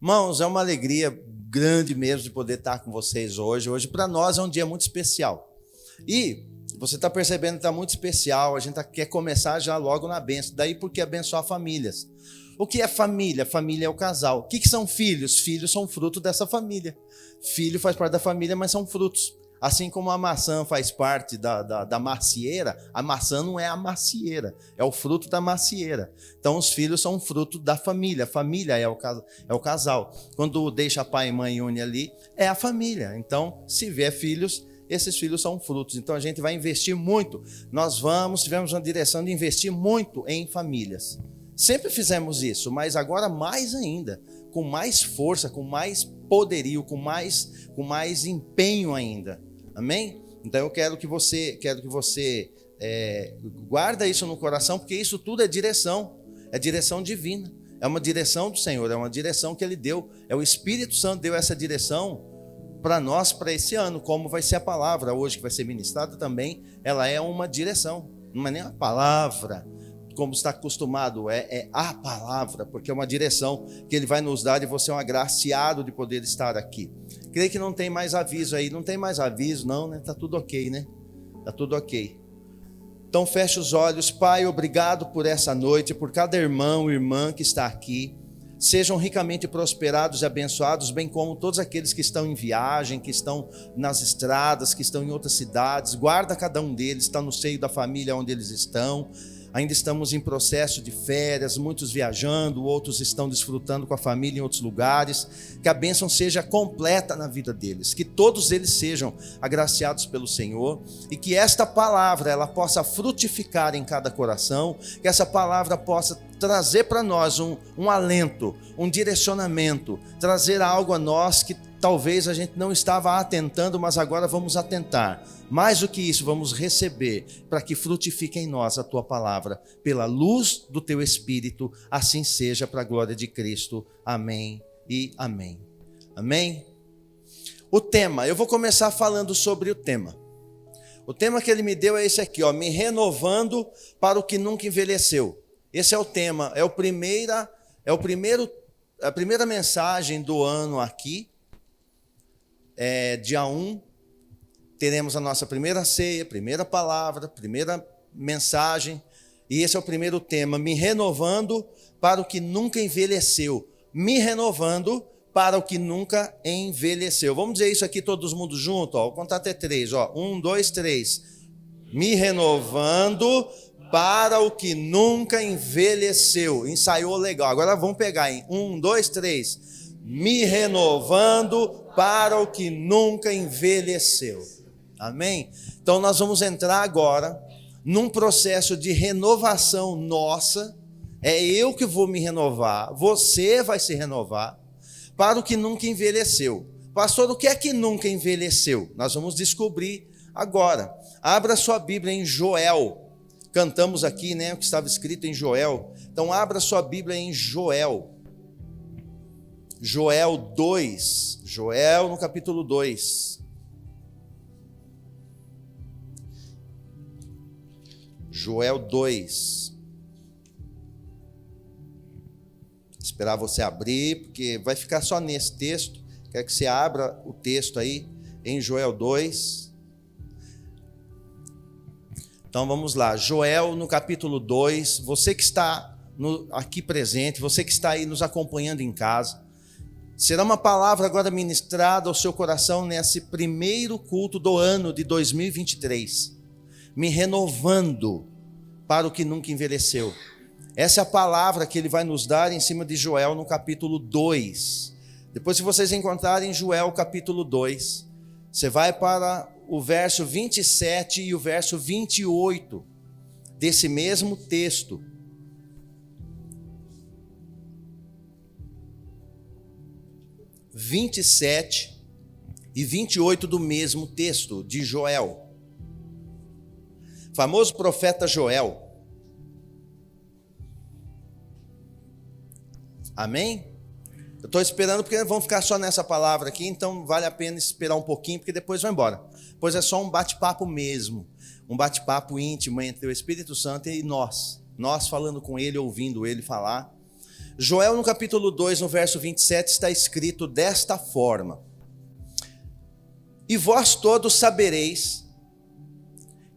Irmãos, é uma alegria grande mesmo de poder estar com vocês hoje. Hoje, para nós, é um dia muito especial. E você está percebendo que está muito especial, a gente quer começar já logo na bênção. Daí porque abençoar famílias. O que é família? Família é o casal. O que são filhos? Filhos são fruto dessa família. Filho faz parte da família, mas são frutos. Assim como a maçã faz parte da macieira, a maçã não é a macieira, é o fruto da macieira. Então, os filhos são fruto da família. A família é o casal. Quando deixa pai e mãe e une ali, é a família. Então, se vier filhos, esses filhos são frutos. Então, a gente vai investir muito. Tivemos uma direção de investir muito em famílias. Sempre fizemos isso, mas agora mais ainda, com mais força, com mais poderio, com mais empenho ainda. Amém? Então eu quero que você guarda isso no coração, porque isso tudo é direção divina, é uma direção do Senhor, é uma direção que Ele deu, é o Espírito Santo deu essa direção para nós, para esse ano, como vai ser a palavra hoje que vai ser ministrada também, ela é uma direção, não é nem uma palavra, como está acostumado, é a palavra, porque é uma direção que Ele vai nos dar e você é um agraciado de poder estar aqui. Creio que não tem mais aviso aí, não tem mais aviso não, né? Tá tudo ok, né? Tá tudo ok. Então feche os olhos. Pai, obrigado por essa noite, por cada irmão e irmã que está aqui. Sejam ricamente prosperados e abençoados, bem como todos aqueles que estão em viagem, que estão nas estradas, que estão em outras cidades. Guarda cada um deles, está no seio da família onde eles estão. Ainda estamos em processo de férias, muitos viajando, outros estão desfrutando com a família em outros lugares. Que a bênção seja completa na vida deles, que todos eles sejam agraciados pelo Senhor e que esta palavra ela possa frutificar em cada coração, que essa palavra possa trazer para nós um alento, um direcionamento, trazer algo a nós que talvez a gente não estava atentando, mas agora vamos atentar. Mais do que isso, vamos receber para que frutifique em nós a Tua palavra, pela luz do Teu Espírito, assim seja para a glória de Cristo. Amém e amém. Amém? O tema, eu vou começar falando sobre o tema. O tema que Ele me deu é esse aqui, me renovando para o que nunca envelheceu. Esse é o tema, a primeira mensagem do ano aqui. Dia 1, teremos a nossa primeira ceia, primeira palavra, primeira mensagem, e esse é o primeiro tema, me renovando para o que nunca envelheceu, me renovando para o que nunca envelheceu. Vamos dizer isso aqui todos mundo junto, vou contar até 3, 1, 2, 3, me renovando para o que nunca envelheceu. Ensaiou legal, agora vamos pegar em 1, 2, 3, me renovando para o que nunca envelheceu. Amém? Então nós vamos entrar agora num processo de renovação nossa. É eu que vou me renovar, você vai se renovar para o que nunca envelheceu. Pastor, o que é que nunca envelheceu? Nós vamos descobrir agora. Abra sua Bíblia em Joel. Cantamos aqui, né, o que estava escrito em Joel. Então abra sua Bíblia em Joel. Joel 2, Joel no capítulo 2. Joel 2. Esperar você abrir, porque vai ficar só nesse texto. Quero que você abra o texto aí em Joel 2. Então vamos lá, Joel no capítulo 2. Você que está aqui presente, você que está aí nos acompanhando em casa, será uma palavra agora ministrada ao seu coração nesse primeiro culto do ano de 2023. Me renovando para o que nunca envelheceu. Essa é a palavra que ele vai nos dar em cima de Joel no capítulo 2. Depois, se vocês encontrarem Joel capítulo 2, você vai para o verso 27 e o verso 28 desse mesmo texto. 27 e 28 do mesmo texto de Joel. Famoso profeta Joel. Amém? Eu estou esperando porque vão ficar só nessa palavra aqui, então vale a pena esperar um pouquinho, porque depois vai embora. Pois é só um bate-papo mesmo, um bate-papo íntimo entre o Espírito Santo e nós falando com ele, ouvindo ele falar. Joel, no capítulo 2, no verso 27, está escrito desta forma: e vós todos sabereis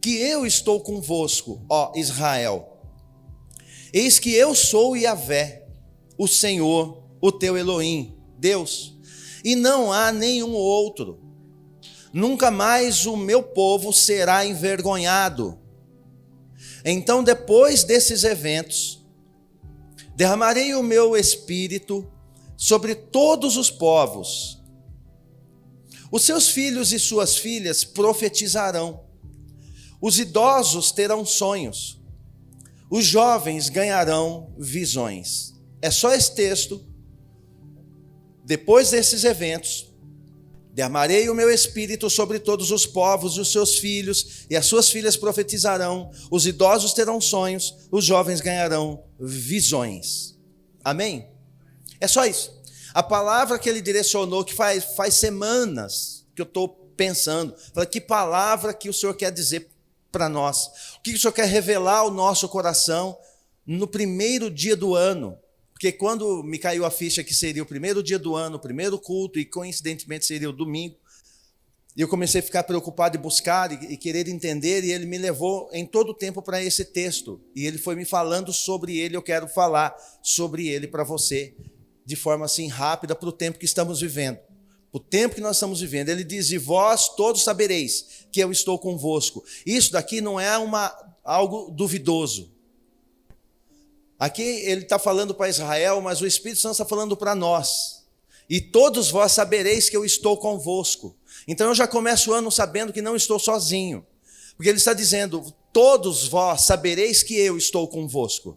que eu estou convosco, ó Israel. Eis que eu sou Yahvé, o Senhor, o teu Elohim, Deus, e não há nenhum outro. Nunca mais o meu povo será envergonhado. Então, depois desses eventos, derramarei o meu espírito sobre todos os povos. Os seus filhos e suas filhas profetizarão. Os idosos terão sonhos. Os jovens ganharão visões. É só esse texto. Depois desses eventos, derramarei o meu espírito sobre todos os povos, e os seus filhos e as suas filhas profetizarão. Os idosos terão sonhos. Os jovens ganharão visões. Amém? É só isso. A palavra que ele direcionou, que faz semanas que eu estou pensando, que palavra que o Senhor quer dizer para nós? O que o Senhor quer revelar ao nosso coração no primeiro dia do ano? Porque quando me caiu a ficha que seria o primeiro dia do ano, o primeiro culto, e coincidentemente seria o domingo, e eu comecei a ficar preocupado em buscar e querer entender, e ele me levou em todo o tempo para esse texto. E ele foi me falando sobre ele, eu quero falar sobre ele para você, de forma assim rápida, para o tempo que estamos vivendo. O tempo que nós estamos vivendo. Ele diz: e vós todos sabereis que eu estou convosco. Isso daqui não é algo duvidoso. Aqui ele está falando para Israel, mas o Espírito Santo está falando para nós. E todos vós sabereis que eu estou convosco. Então eu já começo o ano sabendo que não estou sozinho. Porque ele está dizendo: todos vós sabereis que eu estou convosco.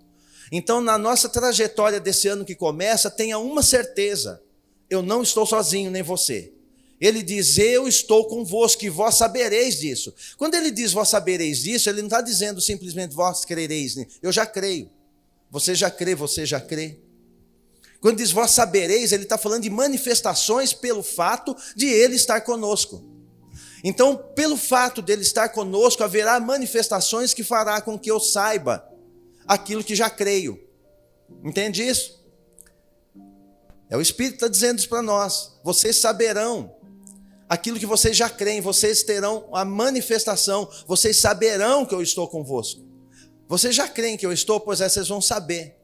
Então, na nossa trajetória desse ano que começa, tenha uma certeza: eu não estou sozinho, nem você. Ele diz: eu estou convosco, e vós sabereis disso. Quando ele diz vós sabereis disso, ele não está dizendo simplesmente vós crereis. Eu já creio. Você já crê, você já crê. Quando diz vós sabereis, ele está falando de manifestações pelo fato de ele estar conosco. Então, pelo fato dele estar conosco, haverá manifestações que fará com que eu saiba aquilo que já creio. Entende isso? É o Espírito que está dizendo isso para nós. Vocês saberão aquilo que vocês já creem, vocês terão a manifestação, vocês saberão que eu estou convosco. Vocês já creem que eu estou, pois vocês vão saber.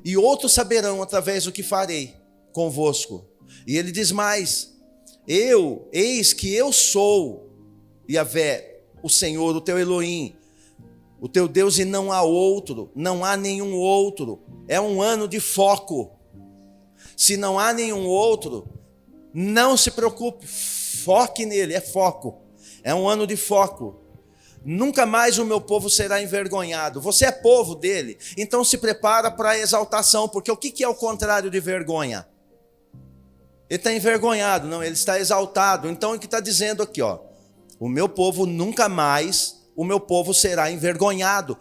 E outros saberão através do que farei convosco. E ele diz mais: eis que eu sou Yahvé, o Senhor, o teu Elohim, o teu Deus, e não há outro, não há nenhum outro. É um ano de foco. Se não há nenhum outro, não se preocupe, foque nele, é foco. É um ano de foco. Nunca mais o meu povo será envergonhado. Você é povo dele, então se prepara para a exaltação, porque o que é o contrário de vergonha? Ele está envergonhado, não, ele está exaltado. Então o que está dizendo aqui, ó, o meu povo nunca mais, o meu povo será envergonhado.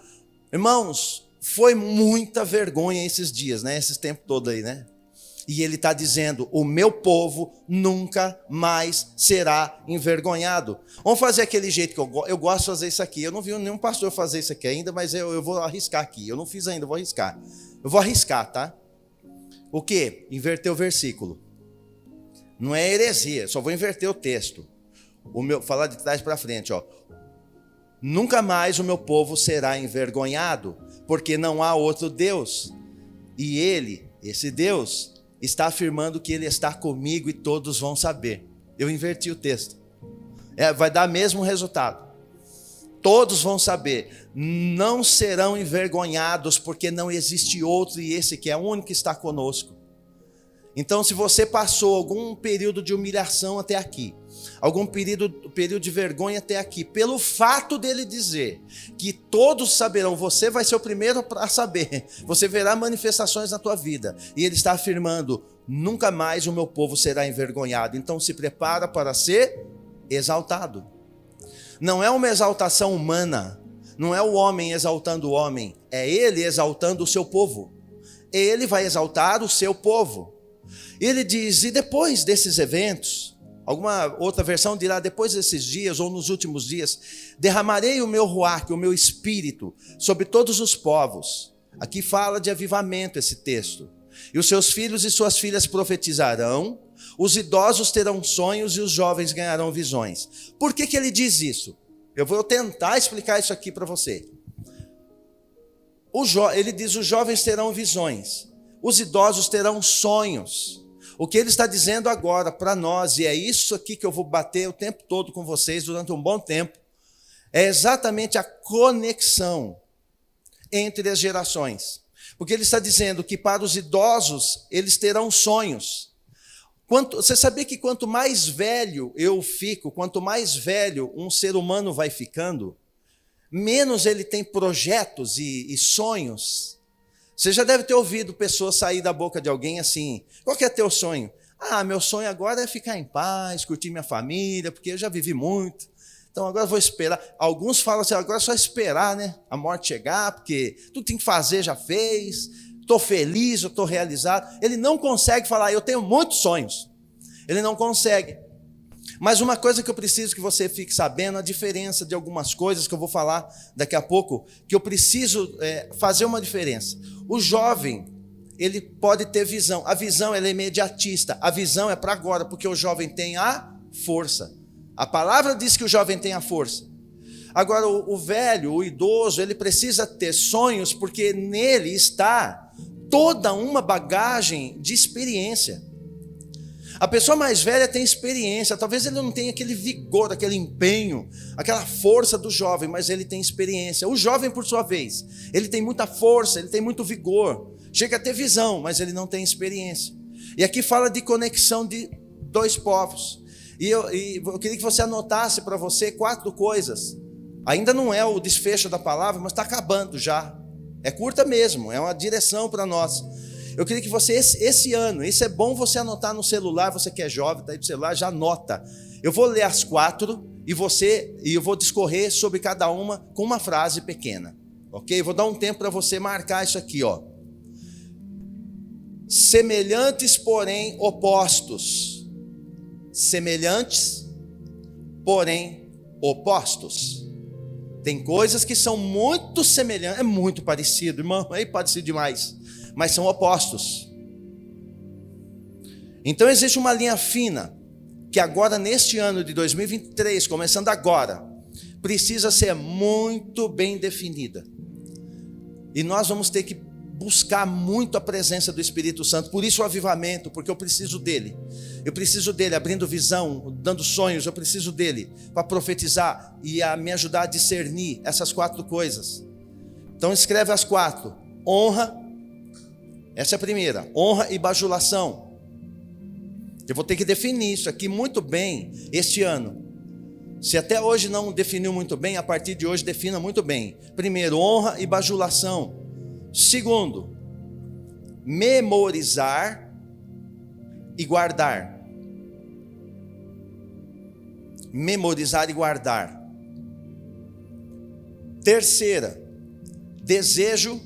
Irmãos, foi muita vergonha esses dias, né? Esse tempo todo aí, né? E ele está dizendo: o meu povo nunca mais será envergonhado. Vamos fazer aquele jeito que eu gosto de fazer isso aqui. Eu não vi nenhum pastor fazer isso aqui ainda, mas eu vou arriscar aqui. Eu não fiz ainda, eu vou arriscar. Eu vou arriscar, tá? O quê? Inverter o versículo. Não é heresia, só vou inverter o texto. Falar de trás para frente, ó. Nunca mais o meu povo será envergonhado, porque não há outro Deus. E ele, esse Deus, está afirmando que ele está comigo e todos vão saber. Eu inverti o texto. Vai dar mesmo resultado. Todos vão saber. Não serão envergonhados, porque não existe outro, e esse que é o único que está conosco. Então, se você passou algum período de humilhação até aqui, algum período de vergonha até aqui, pelo fato dele dizer que todos saberão, você vai ser o primeiro a saber, você verá manifestações na tua vida, e ele está afirmando: nunca mais o meu povo será envergonhado. Então se prepara para ser exaltado. Não é uma exaltação humana, não é o homem exaltando o homem, é ele exaltando o seu povo. Ele vai exaltar o seu povo. Ele diz: e depois desses eventos, alguma outra versão dirá: depois desses dias, ou nos últimos dias, derramarei o meu ruach, o meu espírito, sobre todos os povos. Aqui fala de avivamento esse texto. E os seus filhos e suas filhas profetizarão, os idosos terão sonhos e os jovens ganharão visões. Por que ele diz isso? Eu vou tentar explicar isso aqui para você. Ele diz: os jovens terão visões, os idosos terão sonhos. O que ele está dizendo agora para nós, e é isso aqui que eu vou bater o tempo todo com vocês durante um bom tempo, é exatamente a conexão entre as gerações. Porque ele está dizendo que para os idosos, eles terão sonhos. Você sabia que quanto mais velho eu fico, quanto mais velho um ser humano vai ficando, menos ele tem projetos e sonhos? Você já deve ter ouvido pessoas sair da boca de alguém assim: qual que é teu sonho? Meu sonho agora é ficar em paz, curtir minha família, porque eu já vivi muito. Então agora eu vou esperar. Alguns falam assim: agora é só esperar, né? A morte chegar, porque tudo tem que fazer, já fez. Estou feliz, eu estou realizado. Ele não consegue falar: eu tenho muitos sonhos. Ele não consegue. Mas uma coisa que eu preciso que você fique sabendo, a diferença de algumas coisas que eu vou falar daqui a pouco, que eu preciso fazer uma diferença. O jovem, ele pode ter visão. A visão, ela é imediatista. A visão é para agora, porque o jovem tem a força. A palavra diz que o jovem tem a força. Agora, o velho, o idoso, ele precisa ter sonhos, porque nele está toda uma bagagem de experiência. A pessoa mais velha tem experiência, talvez ele não tenha aquele vigor, aquele empenho, aquela força do jovem, mas ele tem experiência. O jovem, por sua vez, ele tem muita força, ele tem muito vigor, chega a ter visão, mas ele não tem experiência. E aqui fala de conexão de dois povos. E eu queria que você anotasse para você 4 coisas. Ainda não é o desfecho da palavra, mas está acabando já. É curta mesmo, é uma direção para nós. Eu queria que você, esse ano, isso é bom você anotar no celular, você que é jovem, está aí no celular, já anota. Eu vou ler as 4 e eu vou discorrer sobre cada uma com uma frase pequena. Ok? Eu vou dar um tempo para você marcar isso aqui, ó. Semelhantes, porém opostos. Semelhantes, porém opostos. Tem coisas que são muito semelhantes, é muito parecido, irmão, é parecido demais, mas são opostos. Então existe uma linha fina, que agora neste ano de 2023, começando agora, precisa ser muito bem definida. E nós vamos ter que buscar muito a presença do Espírito Santo, por isso o avivamento, porque eu preciso dele. Eu preciso dele abrindo visão, dando sonhos, eu preciso dele para profetizar e a me ajudar a discernir essas 4 coisas. Então escreve as 4. Honra, essa é a primeira, honra e bajulação. Eu vou ter que definir isso aqui muito bem este ano. Se até hoje não definiu muito bem, a partir de hoje defina muito bem. Primeiro, honra e bajulação. Segundo, memorizar e guardar. Memorizar e guardar. Terceira, desejo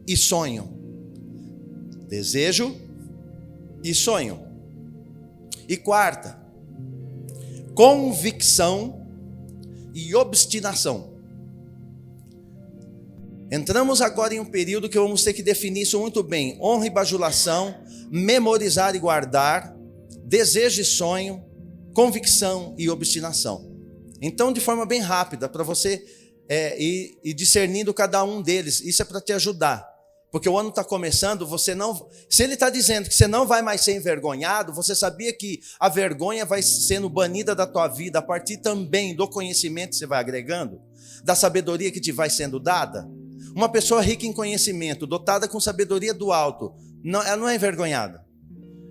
e sonho. Desejo e sonho. E quarta, convicção e obstinação. Entramos agora em um período que vamos ter que definir isso muito bem. Honra e bajulação, memorizar e guardar, desejo e sonho, convicção e obstinação. Então, de forma bem rápida, para você ir discernindo cada um deles, isso é para te ajudar. Porque o ano está começando, você não... Se ele está dizendo que você não vai mais ser envergonhado, você sabia que a vergonha vai sendo banida da tua vida a partir também do conhecimento que você vai agregando? Da sabedoria que te vai sendo dada? Uma pessoa rica em conhecimento, dotada com sabedoria do alto, ela não é envergonhada.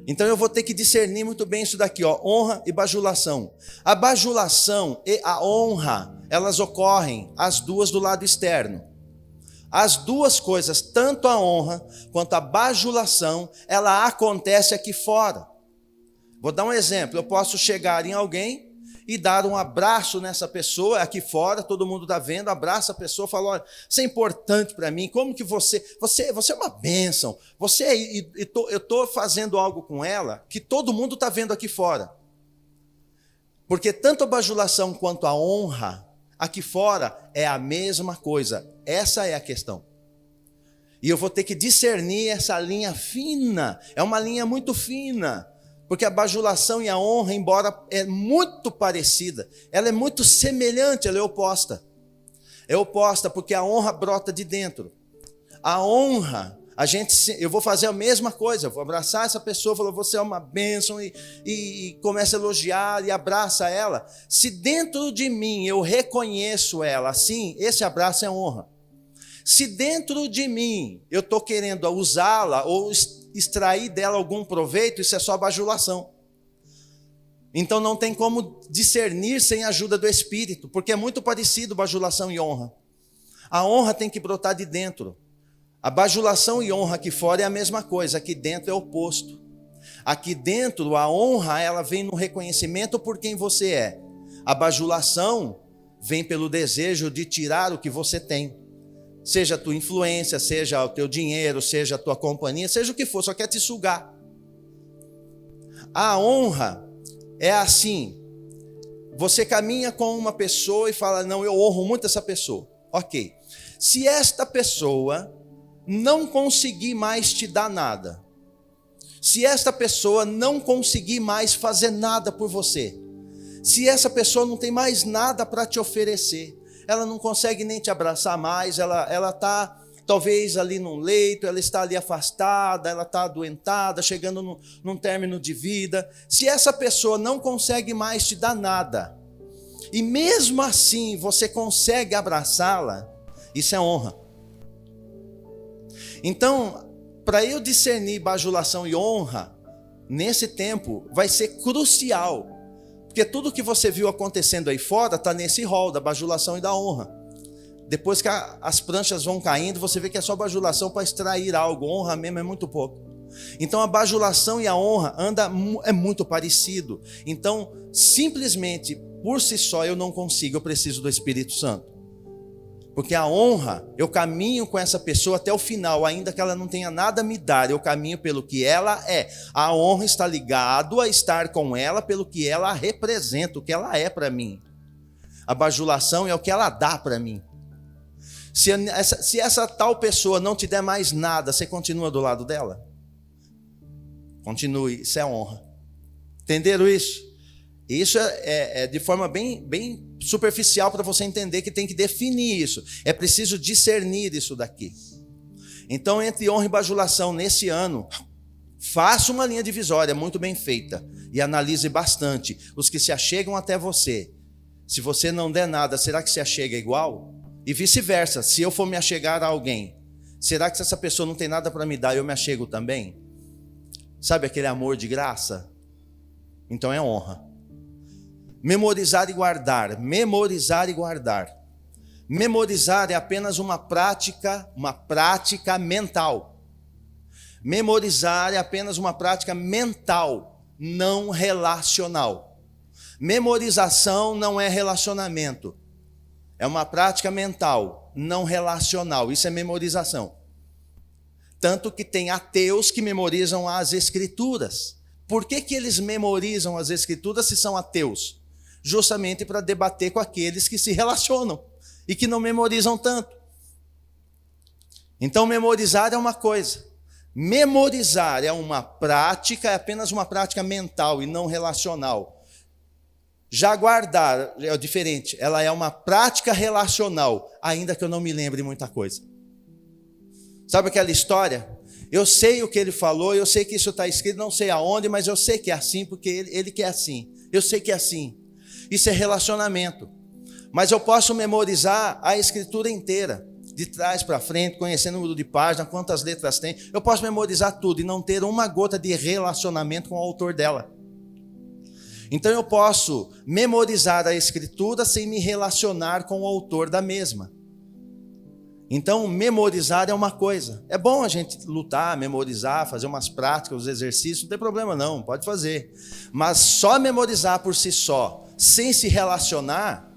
Então eu vou ter que discernir muito bem isso daqui, ó, honra e bajulação. A bajulação e a honra, elas ocorrem as duas do lado externo. As duas coisas, tanto a honra quanto a bajulação, ela acontece aqui fora. Vou dar um exemplo, eu posso chegar em alguém e dar um abraço nessa pessoa, aqui fora, todo mundo está vendo, abraça a pessoa, fala: olha, isso é importante para mim, como que você é uma bênção, eu estou fazendo algo com ela, que todo mundo está vendo aqui fora. Porque tanto a bajulação quanto a honra, aqui fora, é a mesma coisa, essa é a questão. E eu vou ter que discernir essa linha fina. É uma linha muito fina. Porque a bajulação e a honra, embora é muito parecida, ela é muito semelhante, ela é oposta. É oposta porque a honra brota de dentro. A honra, eu vou fazer a mesma coisa, eu vou abraçar essa pessoa, falar, você é uma bênção, e começa a elogiar e abraça ela. Se dentro de mim eu reconheço ela assim, esse abraço é honra. Se dentro de mim eu estou querendo usá-la ou extrair dela algum proveito, isso é só bajulação. Então não tem como discernir sem a ajuda do Espírito, porque é muito parecido bajulação e honra. A honra tem que brotar de dentro. A bajulação e honra aqui fora é a mesma coisa, aqui dentro é o oposto. Aqui dentro a honra, ela vem no reconhecimento por quem você é. A bajulação vem pelo desejo de tirar o que você tem. Seja a tua influência, seja o teu dinheiro, seja a tua companhia, seja o que for, só quer te sugar. A honra é assim, você caminha com uma pessoa e fala, não, eu honro muito essa pessoa. Ok, se esta pessoa não conseguir mais te dar nada, se esta pessoa não conseguir mais fazer nada por você, se essa pessoa não tem mais nada para te oferecer, ela não consegue nem te abraçar mais, ela está talvez ali num leito, ela está ali afastada, ela está adoentada, chegando num término de vida. Se essa pessoa não consegue mais te dar nada, e mesmo assim você consegue abraçá-la, isso é honra. Então, para eu discernir bajulação e honra, nesse tempo, vai ser crucial. Porque tudo que você viu acontecendo aí fora está nesse rol da bajulação e da honra. Depois que as pranchas vão caindo, você vê que é só bajulação para extrair algo. Honra mesmo é muito pouco. Então a bajulação e a honra é muito parecido. Então, simplesmente, por si só, eu não consigo, eu preciso do Espírito Santo. Porque a honra, eu caminho com essa pessoa até o final, ainda que ela não tenha nada a me dar, eu caminho pelo que ela é. A honra está ligado a estar com ela pelo que ela representa, o que ela é para mim. A bajulação é o que ela dá para mim. Se essa tal pessoa não te der mais nada, você continua do lado dela? Continue, isso é honra. Entenderam isso? Isso é de forma bem superficial para você entender que tem que definir isso. É preciso discernir isso daqui. Então, entre honra e bajulação, nesse ano, faça uma linha divisória muito bem feita e analise bastante os que se achegam até você. Se você não der nada, será que se achega igual? E vice-versa, se eu for me achegar a alguém, será que se essa pessoa não tem nada para me dar, eu me achego também? Sabe aquele amor de graça? Então é honra. Memorizar e guardar, memorizar e guardar. Memorizar é apenas uma prática mental. Memorizar é apenas uma prática mental, não relacional. Memorização não é relacionamento. É uma prática mental, não relacional. Isso é memorização. Tanto que tem ateus que memorizam as Escrituras. Por que eles memorizam as Escrituras se são ateus? Justamente para debater com aqueles que se relacionam e que não memorizam tanto. Então, memorizar é uma coisa. Memorizar é uma prática, é apenas uma prática mental e não relacional. Já guardar é diferente, ela é uma prática relacional, ainda que eu não me lembre muita coisa. Sabe aquela história? Eu sei o que ele falou, eu sei que isso está escrito, não sei aonde, mas eu sei que é assim, porque ele quer assim. Eu sei que é assim. Isso é relacionamento. Mas eu posso memorizar a Escritura inteira, de trás para frente, conhecendo o número de página, quantas letras tem. Eu posso memorizar tudo e não ter uma gota de relacionamento com o autor dela. Então eu posso memorizar a Escritura sem me relacionar com o autor da mesma. Então, memorizar é uma coisa. É bom a gente lutar, memorizar, fazer umas práticas, os exercícios, não tem problema não, pode fazer. Mas só memorizar por si só, sem se relacionar,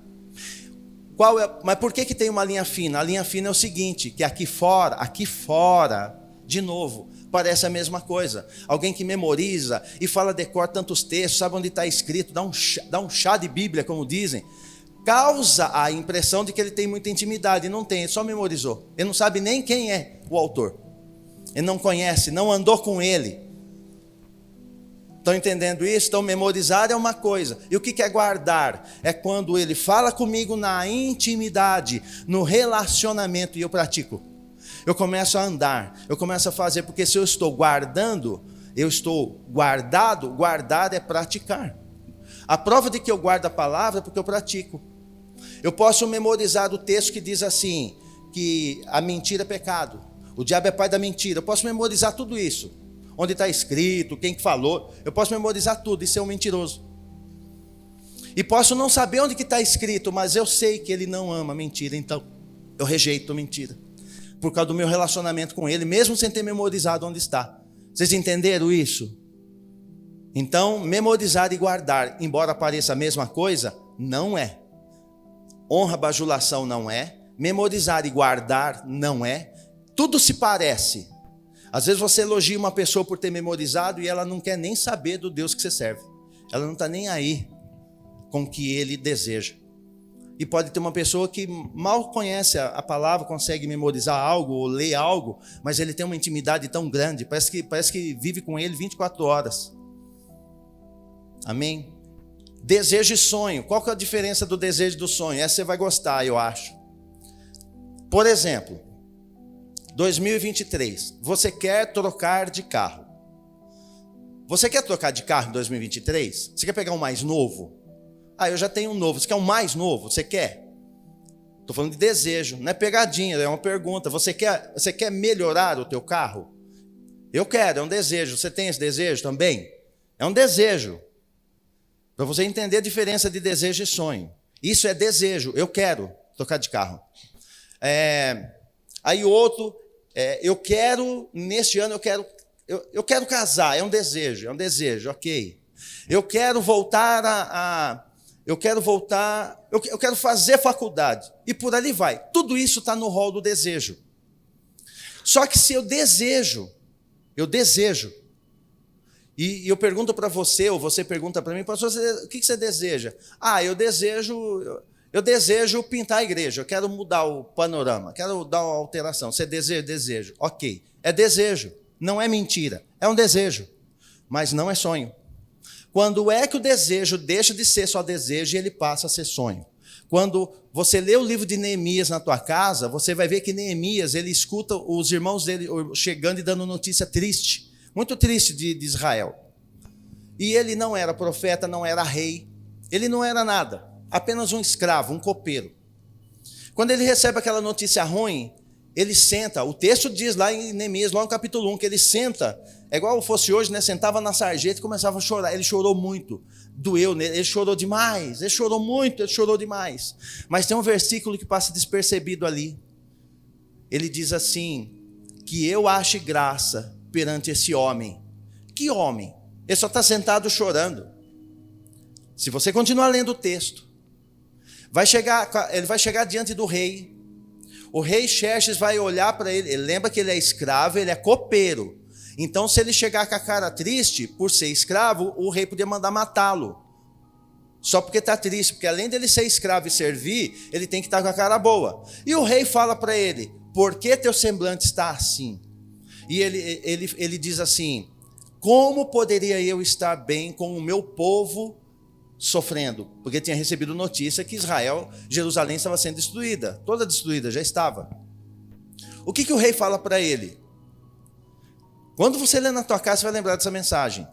mas por que tem uma linha fina? A linha fina é o seguinte, que aqui fora, de novo, parece a mesma coisa. Alguém que memoriza e fala decor tantos textos, sabe onde está escrito, dá um chá de Bíblia, como dizem, causa a impressão de que ele tem muita intimidade, e não tem, ele só memorizou. Ele não sabe nem quem é o autor. Ele não conhece, não andou com ele. Estão entendendo isso? Então, memorizar é uma coisa. E o que é guardar? É quando ele fala comigo na intimidade, no relacionamento, e eu pratico. Eu começo a andar, eu começo a fazer, porque se eu estou guardando, eu estou guardado, guardar é praticar. A prova de que eu guardo a palavra é porque eu pratico. Eu posso memorizar o texto que diz assim, que a mentira é pecado, o diabo é pai da mentira. Eu posso memorizar tudo isso, onde está escrito, quem que falou, eu posso memorizar tudo e ser um mentiroso. E posso não saber onde que está escrito, mas eu sei que ele não ama mentira, então eu rejeito a mentira, por causa do meu relacionamento com ele, mesmo sem ter memorizado onde está. Vocês entenderam isso? Então, memorizar e guardar, embora pareça a mesma coisa, não é. Honra, bajulação não é. Memorizar e guardar não é. Tudo se parece. Às vezes você elogia uma pessoa por ter memorizado e ela não quer nem saber do Deus que você serve. Ela não está nem aí com o que ele deseja. E pode ter uma pessoa que mal conhece a palavra, consegue memorizar algo ou ler algo, mas ele tem uma intimidade tão grande, parece que vive com ele 24 horas. Amém? Desejo e sonho. Qual que é a diferença do desejo e do sonho? Essa você vai gostar, eu acho. Por exemplo, 2023, você quer trocar de carro. Você quer trocar de carro em 2023? Você quer pegar um mais novo? Ah, eu já tenho um novo. Você quer um mais novo? Você quer? Estou falando de desejo, não é pegadinha, é uma pergunta. Você quer melhorar o teu carro? Eu quero, é um desejo. Você tem esse desejo também? É um desejo. Para você entender a diferença de desejo e sonho. Isso é desejo, eu quero trocar de carro. Aí outro, eu quero, neste ano eu quero casar, é um desejo, ok. Eu quero voltar eu quero fazer faculdade. E por ali vai. Tudo isso está no rol do desejo. Só que se eu desejo, e eu pergunto para você, ou você pergunta para mim, pastor, o que você deseja? Ah, eu desejo pintar a igreja, eu quero mudar o panorama, quero dar uma alteração. Você deseja? Desejo. Ok, é desejo, não é mentira, é um desejo, mas não é sonho. Quando é que o desejo deixa de ser só desejo e ele passa a ser sonho? Quando você lê o livro de Neemias na tua casa, você vai ver que Neemias, ele escuta os irmãos dele chegando e dando notícia triste, muito triste de Israel. E ele não era profeta, não era rei, ele não era nada, apenas um escravo, um copeiro. Quando ele recebe aquela notícia ruim, ele senta, o texto diz lá em Neemias, lá no capítulo 1, que ele senta, é igual fosse hoje, né? Sentava na sarjeta e começava a chorar. Ele chorou muito, doeu nele, ele chorou demais, ele chorou muito, ele chorou demais. Mas tem um versículo que passa despercebido ali. Ele diz assim, que eu ache graça perante esse homem. Que homem? Ele só está sentado chorando. Se você continuar lendo o texto, ele vai chegar diante do rei. O rei Xerxes vai olhar para ele, ele lembra que ele é escravo, ele é copeiro. Então, se ele chegar com a cara triste, por ser escravo, o rei podia mandar matá-lo. Só porque está triste, porque além dele ser escravo e servir, ele tem que estar com a cara boa. E o rei fala para ele, por que teu semblante está assim? E ele diz assim, como poderia eu estar bem com o meu povo sofrendo? Porque tinha recebido notícia que Jerusalém estava sendo destruída, toda destruída, já estava. O que o rei fala para ele? Quando você lê na tua casa, você vai lembrar dessa mensagem.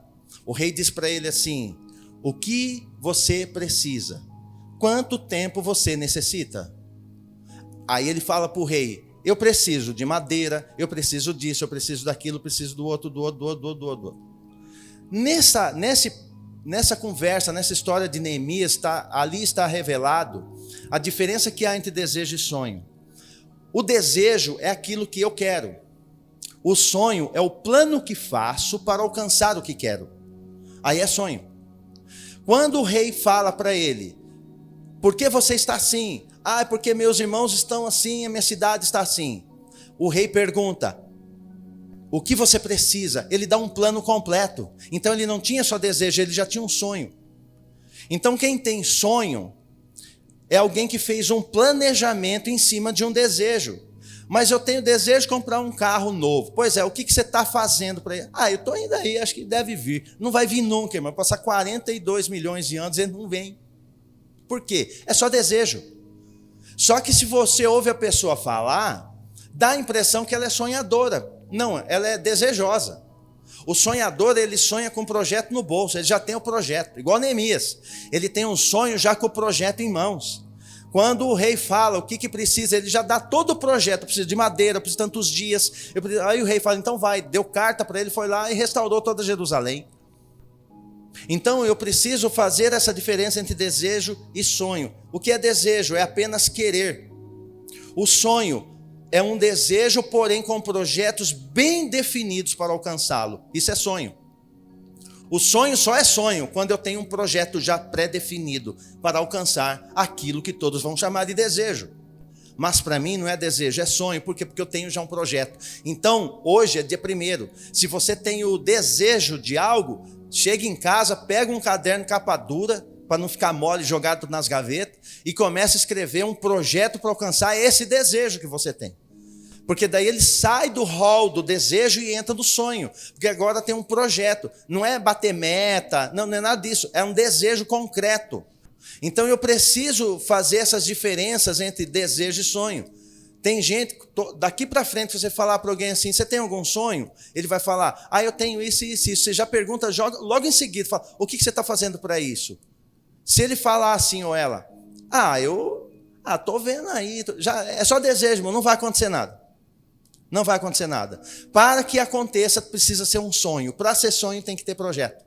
O rei diz para ele assim, o que você precisa? Quanto tempo você necessita? Aí ele fala para o rei, eu preciso de madeira, eu preciso disso, eu preciso daquilo, eu preciso do outro. Nessa conversa, nessa história de Neemias, ali está revelado a diferença que há entre desejo e sonho. O desejo é aquilo que eu quero. O sonho é o plano que faço para alcançar o que quero. Aí é sonho. Quando o rei fala para ele, por que você está assim? Ah, é porque meus irmãos estão assim, a minha cidade está assim. O rei pergunta, o que você precisa? Ele dá um plano completo. Então ele não tinha só desejo, ele já tinha um sonho. Então quem tem sonho é alguém que fez um planejamento em cima de um desejo. Mas eu tenho desejo de comprar um carro novo. Pois é, o que você está fazendo para ele? Eu estou indo aí, acho que deve vir. Não vai vir nunca, irmão. Passar 42 milhões de anos, ele não vem. Por quê? É só desejo. Só que se você ouve a pessoa falar, dá a impressão que ela é sonhadora. Não, ela é desejosa. O sonhador, ele sonha com um projeto no bolso, ele já tem o projeto. Igual Neemias, ele tem um sonho já com o projeto em mãos. Quando o rei fala o que precisa, ele já dá todo o projeto. Precisa de madeira, precisa de tantos dias. Aí o rei fala, então vai. Deu carta para ele, foi lá e restaurou toda Jerusalém. Então eu preciso fazer essa diferença entre desejo e sonho. O que é desejo? É apenas querer. O sonho é um desejo, porém com projetos bem definidos para alcançá-lo. Isso é sonho. O sonho só é sonho quando eu tenho um projeto já pré-definido para alcançar aquilo que todos vão chamar de desejo. Mas para mim não é desejo, é sonho. Por quê? Porque eu tenho já um projeto. Então, hoje é dia 1º. Se você tem o desejo de algo, chega em casa, pega um caderno capa dura, para não ficar mole, jogado nas gavetas, e começa a escrever um projeto para alcançar esse desejo que você tem. Porque daí ele sai do rol do desejo e entra no sonho. Porque agora tem um projeto. Não é bater meta, não é nada disso. É um desejo concreto. Então eu preciso fazer essas diferenças entre desejo e sonho. Tem gente, daqui para frente, você falar para alguém assim, você tem algum sonho? Ele vai falar, eu tenho isso e isso. Você já pergunta, joga, logo em seguida, fala, o que você está fazendo para isso? Se ele falar assim ou ela, estou vendo aí, já, é só desejo, não vai acontecer nada. Não vai acontecer nada. Para que aconteça, precisa ser um sonho. Para ser sonho, tem que ter projeto.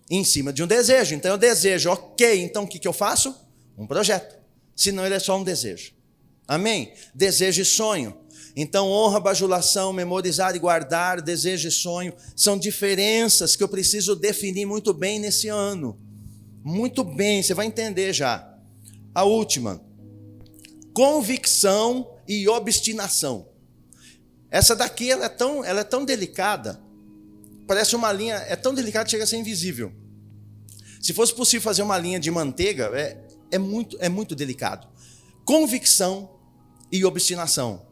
Em cima de um desejo. Então, eu desejo, ok, então o que eu faço? Um projeto. Senão, ele é só um desejo. Amém? Desejo e sonho. Então, honra, bajulação, memorizar e guardar, desejo e sonho, são diferenças que eu preciso definir muito bem nesse ano. Muito bem, você vai entender já. A última. Convicção e obstinação. Essa daqui ela é tão delicada, parece uma linha, é tão delicada que chega a ser invisível. Se fosse possível fazer uma linha de manteiga, é muito delicado. Convicção e obstinação.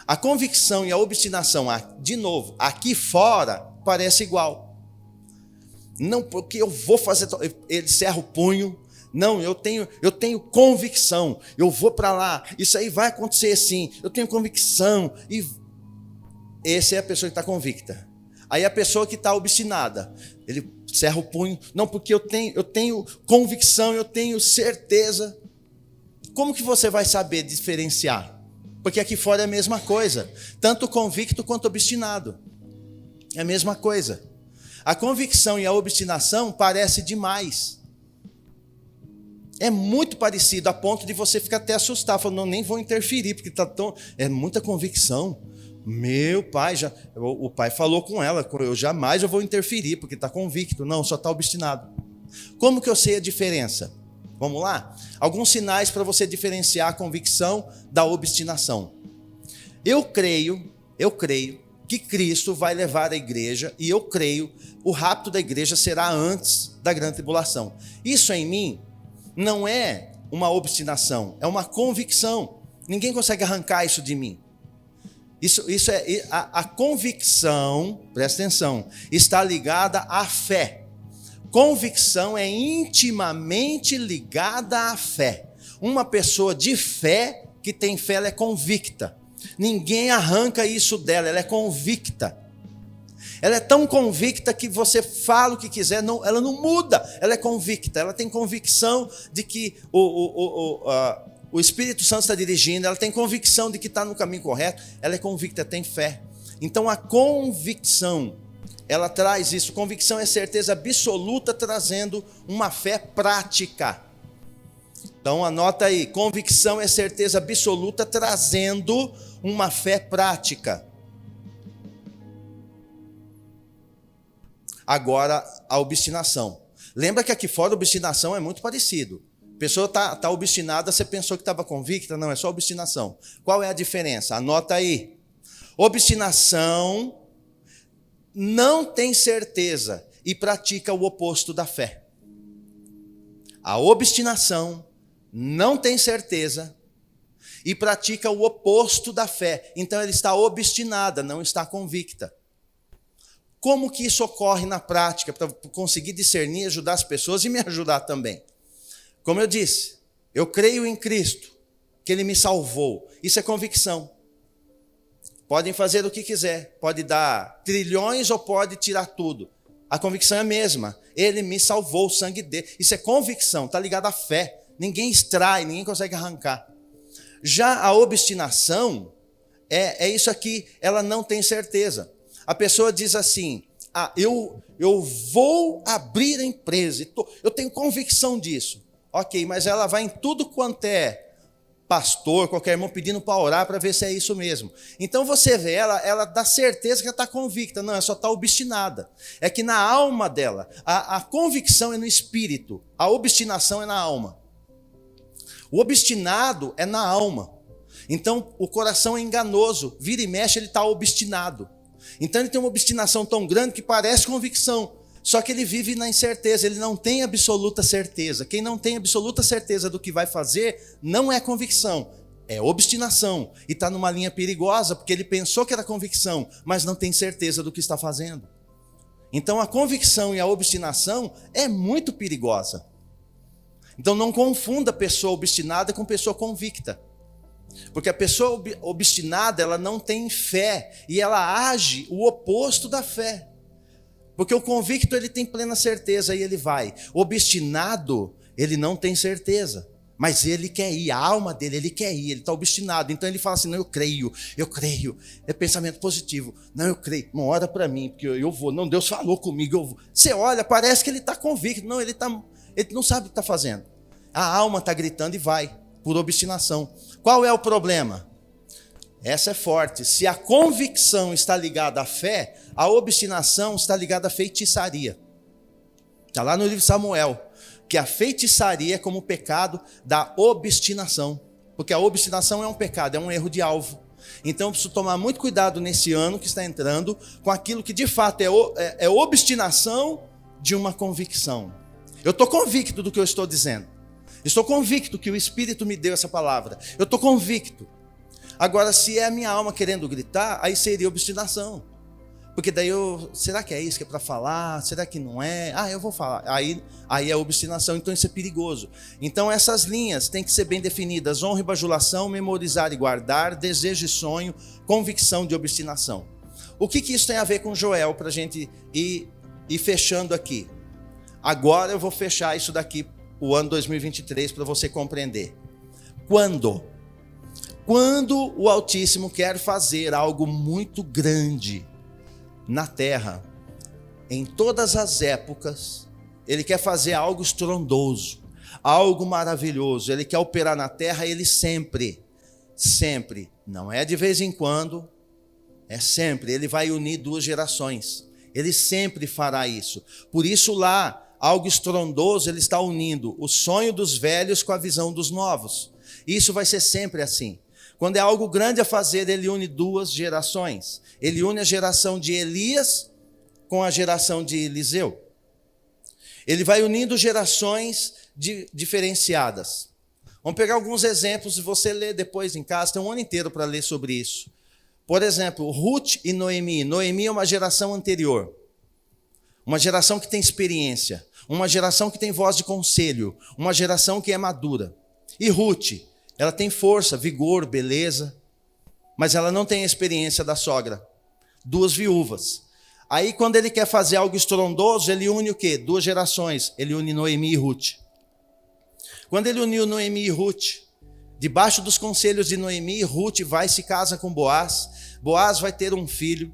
A convicção e a obstinação, de novo, aqui fora, parece igual. Não, porque eu vou fazer, ele cerra o punho. Não, eu tenho convicção, eu vou para lá, isso aí vai acontecer sim, eu tenho convicção. E essa é a pessoa que está convicta. Aí a pessoa que está obstinada, ele cerra o punho, não, porque eu tenho convicção, eu tenho certeza. Como que você vai saber diferenciar? Porque aqui fora é a mesma coisa, tanto convicto quanto obstinado, é a mesma coisa. A convicção e a obstinação parecem demais. É muito parecido, a ponto de você ficar até assustado, falando, não, nem vou interferir, porque é muita convicção. Meu pai, o pai falou com ela, eu jamais vou interferir, porque está convicto. Não, só está obstinado. Como que eu sei a diferença? Vamos lá? Alguns sinais para você diferenciar a convicção da obstinação. Eu creio que Cristo vai levar a igreja, e eu creio, o rapto da igreja será antes da grande tribulação. Isso em mim não é uma obstinação, é uma convicção. Ninguém consegue arrancar isso de mim. Isso é a convicção, presta atenção, está ligada à fé. Convicção é intimamente ligada à fé. Uma pessoa de fé, que tem fé, ela é convicta. Ninguém arranca isso dela, ela é convicta. Ela é tão convicta que você fala o que quiser, ela não muda, ela é convicta, ela tem convicção de que o Espírito Santo está dirigindo, ela tem convicção de que está no caminho correto, ela é convicta, tem fé. Então a convicção, ela traz isso, convicção é certeza absoluta, trazendo uma fé prática. Então anota aí, convicção é certeza absoluta, trazendo uma fé prática. Agora, a obstinação. Lembra que aqui fora a obstinação é muito parecido. A pessoa está obstinada, você pensou que estava convicta? Não, é só obstinação. Qual é a diferença? Anota aí. Obstinação não tem certeza e pratica o oposto da fé. A obstinação não tem certeza e pratica o oposto da fé. Então ela está obstinada, não está convicta. Como que isso ocorre na prática, para conseguir discernir, ajudar as pessoas e me ajudar também? Como eu disse, eu creio em Cristo, que Ele me salvou. Isso é convicção. Podem fazer o que quiser, pode dar trilhões ou pode tirar tudo. A convicção é a mesma. Ele me salvou, o sangue dele. Isso é convicção, está ligado à fé. Ninguém extrai, ninguém consegue arrancar. Já a obstinação é isso aqui, ela não tem certeza. A pessoa diz assim, eu vou abrir a empresa, eu tenho convicção disso. Ok, mas ela vai em tudo quanto é pastor, qualquer irmão pedindo para orar para ver se é isso mesmo. Então você vê, ela dá certeza que ela está convicta. Não, ela só está obstinada. É que na alma dela, a convicção é no espírito, a obstinação é na alma. O obstinado é na alma. Então o coração é enganoso, vira e mexe, ele está obstinado. Então ele tem uma obstinação tão grande que parece convicção. Só que ele vive na incerteza, ele não tem absoluta certeza. Quem não tem absoluta certeza do que vai fazer, não é convicção, é obstinação. E está numa linha perigosa, porque ele pensou que era convicção, mas não tem certeza do que está fazendo. Então a convicção e a obstinação é muito perigosa. Então não confunda a pessoa obstinada com pessoa convicta. Porque a pessoa obstinada, ela não tem fé, e ela age o oposto da fé. Porque o convicto, ele tem plena certeza e ele vai. O obstinado, ele não tem certeza, mas ele quer ir, a alma dele, ele quer ir, ele está obstinado. Então ele fala assim, não, eu creio, é pensamento positivo. Não, eu creio, não ora para mim, porque eu vou. Não, Deus falou comigo, eu vou. Você olha, parece que ele está convicto. Não, ele não sabe o que está fazendo. A alma está gritando e vai, por obstinação. Qual é o problema? Essa é forte. Se a convicção está ligada à fé, a obstinação está ligada à feitiçaria. Está lá no livro de Samuel, que a feitiçaria é como o pecado da obstinação. Porque a obstinação é um pecado, é um erro de alvo. Então eu preciso tomar muito cuidado nesse ano que está entrando com aquilo que de fato é obstinação de uma convicção. Eu estou convicto do que eu estou dizendo. Estou convicto que o Espírito me deu essa palavra. Eu estou convicto. Agora, se é a minha alma querendo gritar, aí seria obstinação. Porque daí será que é isso que é para falar? Será que não é? Eu vou falar. Aí é obstinação, então isso é perigoso. Então essas linhas têm que ser bem definidas. Honra e bajulação, memorizar e guardar, desejo e sonho, convicção de obstinação. O que isso tem a ver com Joel, para a gente ir fechando aqui? Agora eu vou fechar isso daqui, o ano 2023, para você compreender. Quando o Altíssimo quer fazer algo muito grande na terra, em todas as épocas, Ele quer fazer algo estrondoso, algo maravilhoso. Ele quer operar na terra, Ele sempre, não é de vez em quando, é sempre. Ele vai unir duas gerações. Ele sempre fará isso. Por isso lá, algo estrondoso, Ele está unindo o sonho dos velhos com a visão dos novos. Isso vai ser sempre assim. Quando é algo grande a fazer, Ele une duas gerações. Ele une a geração de Elias com a geração de Eliseu. Ele vai unindo gerações diferenciadas. Vamos pegar alguns exemplos e você lê depois em casa. Tem um ano inteiro para ler sobre isso. Por exemplo, Ruth e Noemi. Noemi é uma geração anterior. Uma geração que tem experiência. Uma geração que tem voz de conselho. Uma geração que é madura. E Ruth, ela tem força, vigor, beleza, mas ela não tem a experiência da sogra. Duas viúvas. Aí quando ele quer fazer algo estrondoso, ele une o quê? Duas gerações. Ele une Noemi e Ruth. Quando ele uniu Noemi e Ruth, debaixo dos conselhos de Noemi, Ruth vai e se casa com Boaz. Boaz vai ter um filho.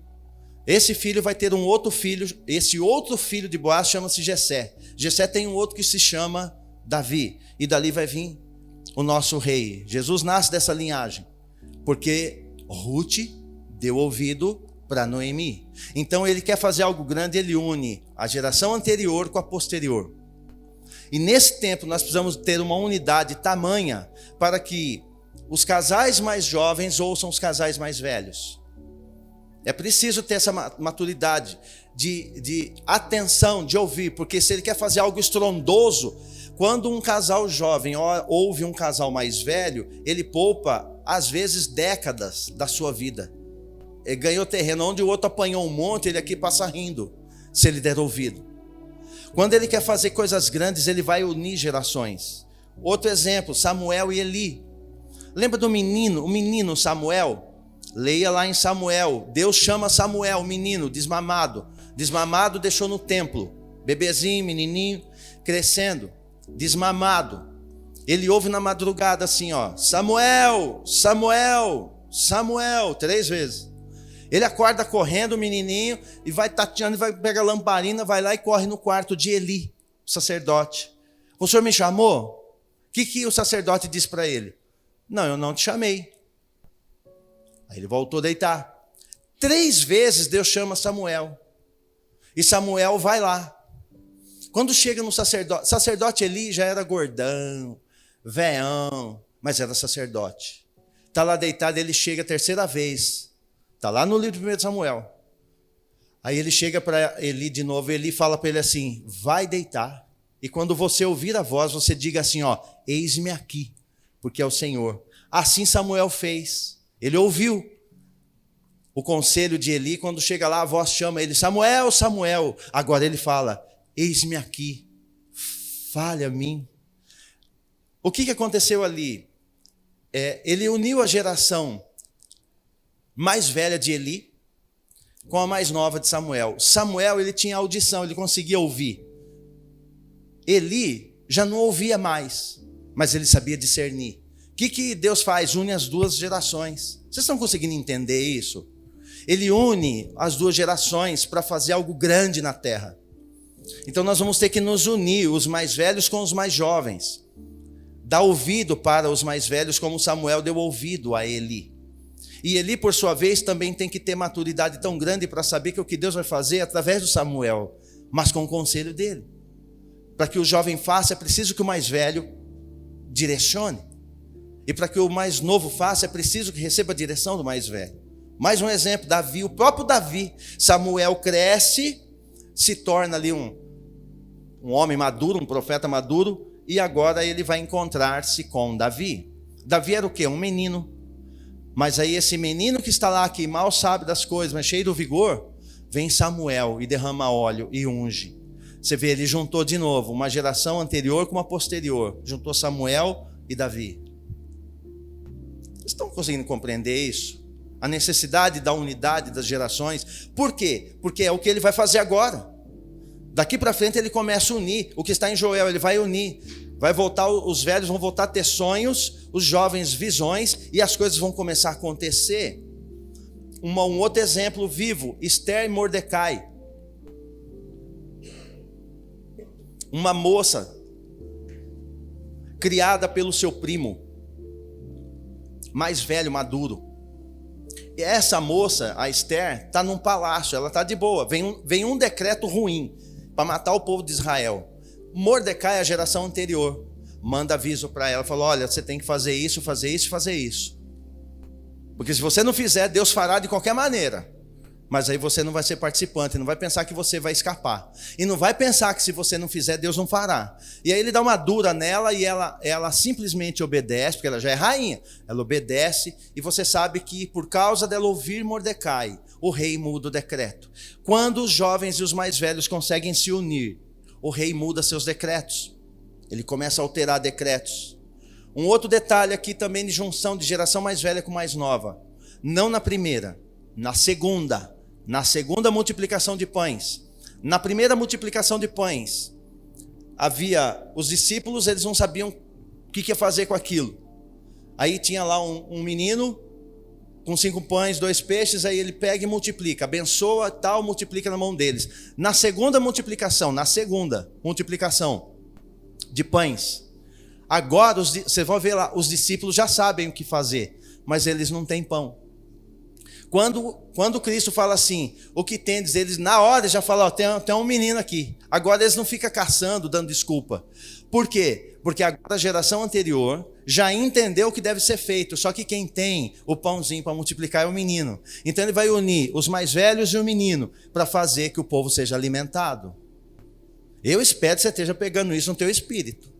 Esse filho vai ter um outro filho. Esse outro filho de Boaz chama-se Jessé. Jessé tem um outro que se chama Davi. E dali vai vir o nosso rei. Jesus nasce dessa linhagem, porque Ruth deu ouvido para Noemi. Então ele quer fazer algo grande, ele une a geração anterior com a posterior. E nesse tempo nós precisamos ter uma unidade tamanha para que os casais mais jovens ouçam os casais mais velhos. É preciso ter essa maturidade de atenção, de ouvir, porque se ele quer fazer algo estrondoso, quando um casal jovem ouve um casal mais velho, ele poupa às vezes, décadas da sua vida. Ele ganhou terreno onde o outro apanhou um monte, ele aqui passa rindo, se ele der ouvido. Quando ele quer fazer coisas grandes, ele vai unir gerações. Outro exemplo, Samuel e Eli. Lembra do menino, o menino Samuel? Leia lá em Samuel. Deus chama Samuel, menino, desmamado. Desmamado deixou no templo. Bebezinho, menininho, crescendo, desmamado. Ele ouve na madrugada assim, ó, Samuel, Samuel, Samuel, 3 vezes. Ele acorda correndo, o menininho, e vai tateando, e vai pegar a lamparina, vai lá e corre no quarto de Eli, o sacerdote. O senhor me chamou? O que o sacerdote disse para ele? Não, eu não te chamei. Aí ele voltou a deitar. 3 vezes Deus chama Samuel. E Samuel vai lá. Quando chega no sacerdote Eli já era gordão, veão, mas era sacerdote. Está lá deitado, ele chega a 3ª vez. Está lá no livro de 1 Samuel. Aí ele chega para Eli de novo, Eli fala para ele assim, vai deitar. E quando você ouvir a voz, você diga assim, ó, eis-me aqui, porque é o Senhor. Assim Samuel fez. Ele ouviu o conselho de Eli, quando chega lá a voz chama ele, Samuel, Samuel. Agora ele fala, eis-me aqui, fale a mim. O que aconteceu ali? Ele uniu a geração mais velha de Eli com a mais nova de Samuel. Samuel, ele tinha audição, ele conseguia ouvir. Eli já não ouvia mais, mas ele sabia discernir. O que Deus faz? Une as 2 gerações. Vocês estão conseguindo entender isso? Ele une as 2 gerações para fazer algo grande na terra. Então nós vamos ter que nos unir, os mais velhos com os mais jovens. Dar ouvido para os mais velhos, como Samuel deu ouvido a Eli. E Eli, por sua vez, também tem que ter maturidade tão grande para saber que o que Deus vai fazer é através do Samuel, mas com o conselho dele. Para que o jovem faça, é preciso que o mais velho direcione. E para que o mais novo faça, é preciso que receba a direção do mais velho. Mais um exemplo, Davi, o próprio Davi. Samuel cresce, se torna ali um homem maduro, um profeta maduro, e agora ele vai encontrar-se com Davi. Davi era o quê? Um menino. Mas aí esse menino que está lá, que mal sabe das coisas, mas cheio do vigor, vem Samuel e derrama óleo e unge. Você vê, ele juntou de novo uma geração anterior com uma posterior. Juntou Samuel e Davi. Vocês estão conseguindo compreender isso? A necessidade da unidade das gerações. Por quê? Porque é o que ele vai fazer agora. Daqui para frente ele começa a unir. O que está em Joel, ele vai unir. Vai voltar, os velhos vão voltar a ter sonhos, os jovens visões, e as coisas vão começar a acontecer. Um outro exemplo vivo, Esther e Mordecai. Uma moça criada pelo seu primo, mais velho, maduro. E essa moça, a Esther, está num palácio, ela está de boa. Vem um decreto ruim para matar o povo de Israel. Mordecai, a geração anterior, manda aviso para ela, fala, olha, você tem que fazer isso, fazer isso, fazer isso. Porque se você não fizer, Deus fará de qualquer maneira. Mas aí você não vai ser participante, não vai pensar que você vai escapar. E não vai pensar que se você não fizer, Deus não fará. E aí ele dá uma dura nela e ela simplesmente obedece, porque ela já é rainha. Ela obedece e você sabe que por causa dela ouvir Mordecai, o rei muda o decreto. Quando os jovens e os mais velhos conseguem se unir, o rei muda seus decretos. Ele começa a alterar decretos. Um outro detalhe aqui também de junção de geração mais velha com mais nova. Não na primeira, na segunda. Na segunda multiplicação de pães. Na primeira multiplicação de pães, havia os discípulos, eles não sabiam o que ia fazer com aquilo. Aí tinha lá um menino com 5 pães, 2 peixes, aí ele pega e multiplica, abençoa, tal, multiplica na mão deles. Na segunda multiplicação de pães, agora vocês vão ver lá, os discípulos já sabem o que fazer, mas eles não têm pão. Quando Cristo fala assim, o que tendes, eles na hora já falam, tem um menino aqui. Agora eles não ficam caçando, dando desculpa. Por quê? Porque agora a geração anterior já entendeu o que deve ser feito, só que quem tem o pãozinho para multiplicar é o menino. Então ele vai unir os mais velhos e o menino para fazer que o povo seja alimentado. Eu espero que você esteja pegando isso no teu espírito.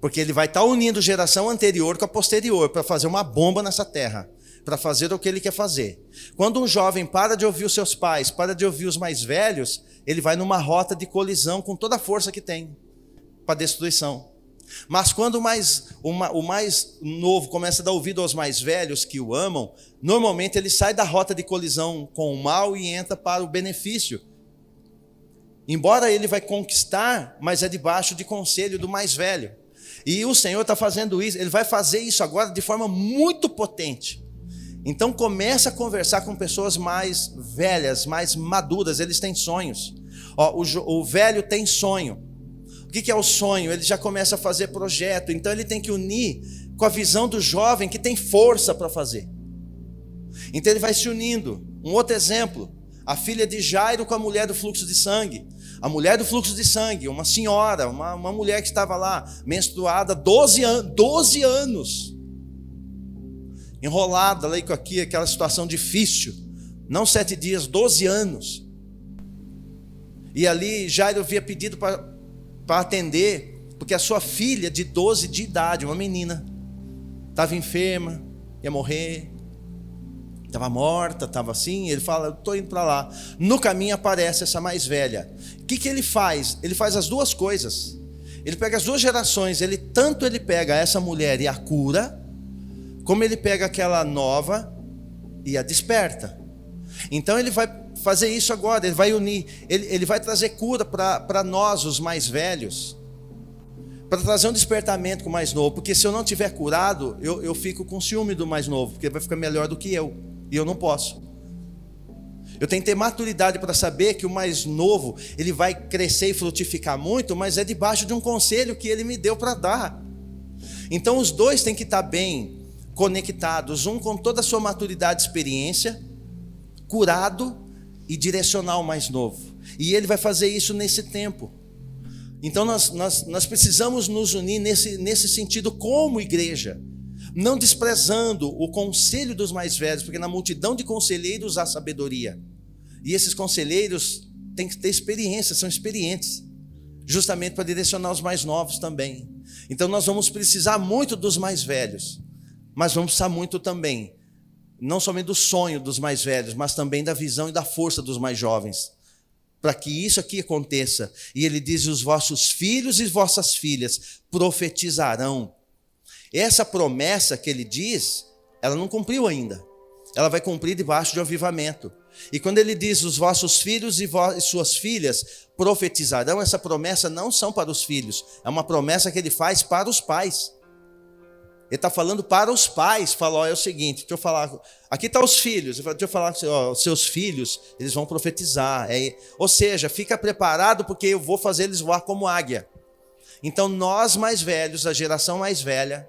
Porque ele vai estar unindo geração anterior com a posterior para fazer uma bomba nessa terra, para fazer o que ele quer fazer. Quando um jovem para de ouvir os seus pais, para de ouvir os mais velhos, ele vai numa rota de colisão com toda a força que tem para destruição. Mas quando o mais novo começa a dar ouvido aos mais velhos que o amam, normalmente ele sai da rota de colisão com o mal e entra para o benefício. Embora ele vai conquistar, mas é debaixo de conselho do mais velho. E o Senhor está fazendo isso, ele vai fazer isso agora de forma muito potente. Então começa a conversar com pessoas mais velhas, mais maduras, eles têm sonhos. O velho tem sonho. O que é o sonho? Ele já começa a fazer projeto, então ele tem que unir com a visão do jovem que tem força para fazer. Então ele vai se unindo. Um outro exemplo, a filha de Jairo com a mulher do fluxo de sangue. A mulher do fluxo de sangue, uma senhora, uma mulher que estava lá, menstruada 12 anos. Enrolada ali com aquela situação difícil. Não 7 dias, 12 anos. E ali Jairo havia pedido para atender, porque a sua filha de 12 de idade, uma menina, estava enferma, ia morrer, estava morta, estava assim. Ele fala, estou indo para lá. No caminho aparece essa mais velha. O que ele faz? Ele faz as duas coisas. Ele pega as duas gerações. Tanto ele pega essa mulher e a cura, como ele pega aquela nova e a desperta. Então ele vai fazer isso agora. Ele vai unir. Ele vai trazer cura para nós, os mais velhos, para trazer um despertamento com o mais novo. Porque se eu não tiver curado, eu fico com ciúme do mais novo, porque ele vai ficar melhor do que eu. E eu não posso. Eu tenho que ter maturidade para saber que o mais novo, ele vai crescer e frutificar muito, mas é debaixo de um conselho que ele me deu para dar. Então os dois têm que estar bem conectados, um com toda a sua maturidade e experiência, curado e direcionar o mais novo. E ele vai fazer isso nesse tempo. Então nós precisamos nos unir nesse sentido como igreja. Não desprezando o conselho dos mais velhos, porque na multidão de conselheiros há sabedoria. E esses conselheiros têm que ter experiência, são experientes, justamente para direcionar os mais novos também. Então nós vamos precisar muito dos mais velhos, mas vamos precisar muito também, não somente do sonho dos mais velhos, mas também da visão e da força dos mais jovens, para que isso aqui aconteça. E ele diz, os vossos filhos e vossas filhas profetizarão. Essa promessa que ele diz, ela não cumpriu ainda. Ela vai cumprir debaixo de um avivamento. E quando ele diz, os vossos filhos e suas filhas profetizarão, essa promessa não são para os filhos. É uma promessa que ele faz para os pais. Ele está falando para os pais. Fala, é o seguinte, deixa eu falar. Aqui estão os filhos. Deixa eu falar com os seus filhos, eles vão profetizar. Ou seja, fica preparado porque eu vou fazer eles voar como águia. Então nós mais velhos, a geração mais velha,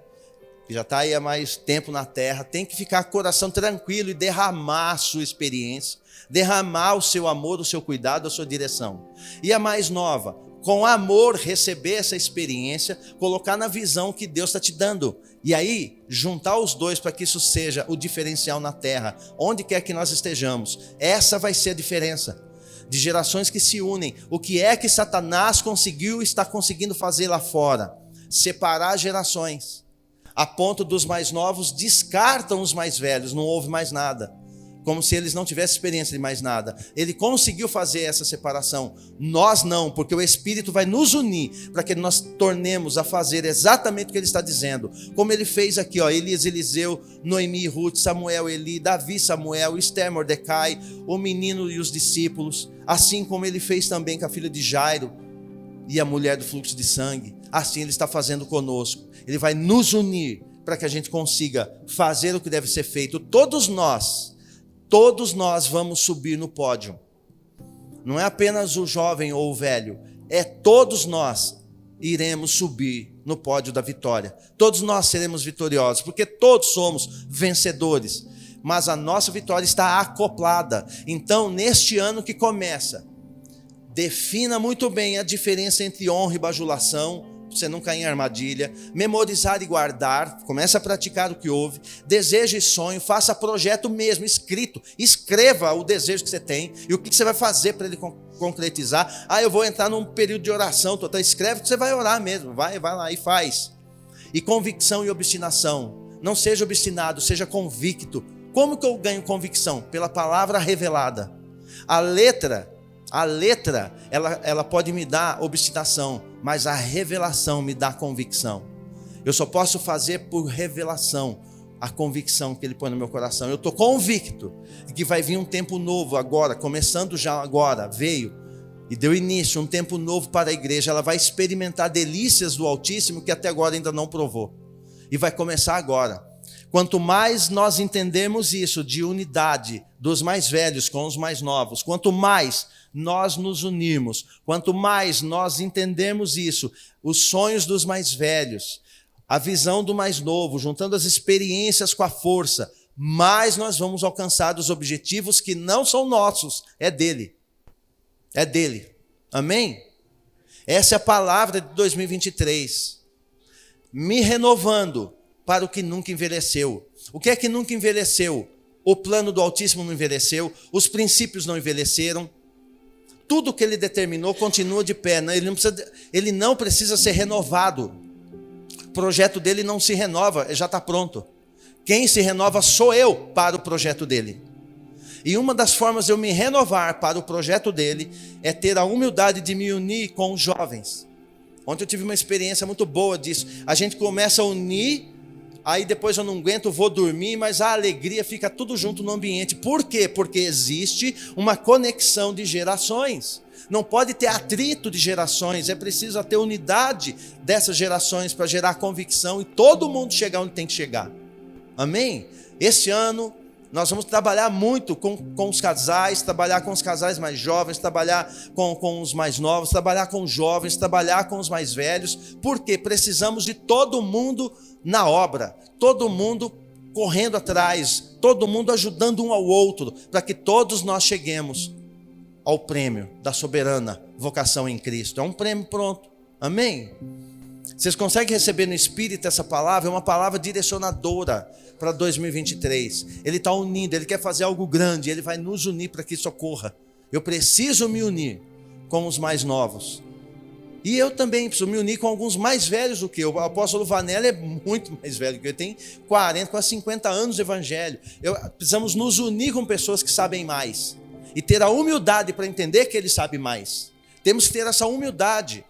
que já está aí há mais tempo na terra, tem que ficar com o coração tranquilo e derramar a sua experiência, derramar o seu amor, o seu cuidado, a sua direção. E a mais nova, com amor, receber essa experiência, colocar na visão que Deus está te dando. E aí, juntar os dois para que isso seja o diferencial na terra, onde quer que nós estejamos. Essa vai ser a diferença. De gerações que se unem. O que é que Satanás está conseguindo fazer lá fora? Separar gerações. A ponto dos mais novos descartam os mais velhos, não houve mais nada. Como se eles não tivessem experiência de mais nada. Ele conseguiu fazer essa separação. Nós não, porque o Espírito vai nos unir para que nós tornemos a fazer exatamente o que ele está dizendo. Como ele fez aqui, Elias, Eliseu, Noemi, Ruth, Samuel, Eli, Davi, Samuel, Esther, Mordecai, o menino e os discípulos. Assim como ele fez também com a filha de Jairo e a mulher do fluxo de sangue. Assim ele está fazendo conosco. Ele vai nos unir para que a gente consiga fazer o que deve ser feito. Todos nós vamos subir no pódio. Não é apenas o jovem ou o velho, é todos nós iremos subir no pódio da vitória. Todos nós seremos vitoriosos, porque todos somos vencedores. Mas a nossa vitória está acoplada. Então, neste ano que começa, defina muito bem a diferença entre honra e bajulação, você não cair em armadilha, memorizar e guardar, comece a praticar o que houve, desejo e sonho, faça projeto mesmo, escrito, escreva o desejo que você tem e o que você vai fazer para ele concretizar. Eu vou entrar num período de oração, escreve que você vai orar mesmo, vai lá e faz. e convicção e obstinação. Não seja obstinado, seja convicto. Como que eu ganho convicção? Pela palavra revelada. A letra, ela pode me dar obstinação, mas a revelação me dá convicção. Eu só posso fazer por revelação a convicção que Ele põe no meu coração. Eu estou convicto de que vai vir um tempo novo agora, começando já agora, veio e deu início, um tempo novo para a igreja. Ela vai experimentar delícias do Altíssimo que até agora ainda não provou. E vai começar agora. Quanto mais nós entendemos isso, de unidade dos mais velhos com os mais novos, quanto mais nós nos unirmos, quanto mais nós entendemos isso, os sonhos dos mais velhos, a visão do mais novo, juntando as experiências com a força, mais nós vamos alcançar os objetivos que não são nossos, é dele. É dele. Amém? Essa é a palavra de 2023. Me renovando para o que nunca envelheceu. O que é que nunca envelheceu? O plano do Altíssimo não envelheceu, os princípios não envelheceram, tudo que ele determinou continua de pé, ele não precisa ser renovado. O projeto dele não se renova, já está pronto. Quem se renova sou eu para o projeto dele. E uma das formas de eu me renovar para o projeto dele é ter a humildade de me unir com os jovens. Ontem eu tive uma experiência muito boa disso. A gente começa a unir, aí depois eu não aguento, vou dormir, mas a alegria fica tudo junto no ambiente. Por quê? Porque existe uma conexão de gerações. Não pode ter atrito de gerações, é preciso ter unidade dessas gerações para gerar convicção e todo mundo chegar onde tem que chegar. Amém? Esse ano nós vamos trabalhar muito com os casais, trabalhar com os casais mais jovens, trabalhar com os mais novos, trabalhar com os jovens, trabalhar com os mais velhos, porque precisamos de todo mundo na obra, todo mundo correndo atrás, todo mundo ajudando um ao outro, para que todos nós cheguemos ao prêmio da soberana vocação em Cristo. É um prêmio pronto. Amém? Vocês conseguem receber no Espírito essa palavra? É uma palavra direcionadora para 2023. Ele está unindo, Ele quer fazer algo grande, Ele vai nos unir para que isso ocorra. Eu preciso me unir com os mais novos. E eu também preciso me unir com alguns mais velhos do que eu. O apóstolo Vanella é muito mais velho que eu. Ele tem 40, quase 50 anos de evangelho. Precisamos nos unir com pessoas que sabem mais. E ter a humildade para entender que ele sabe mais. Temos que ter essa humildade.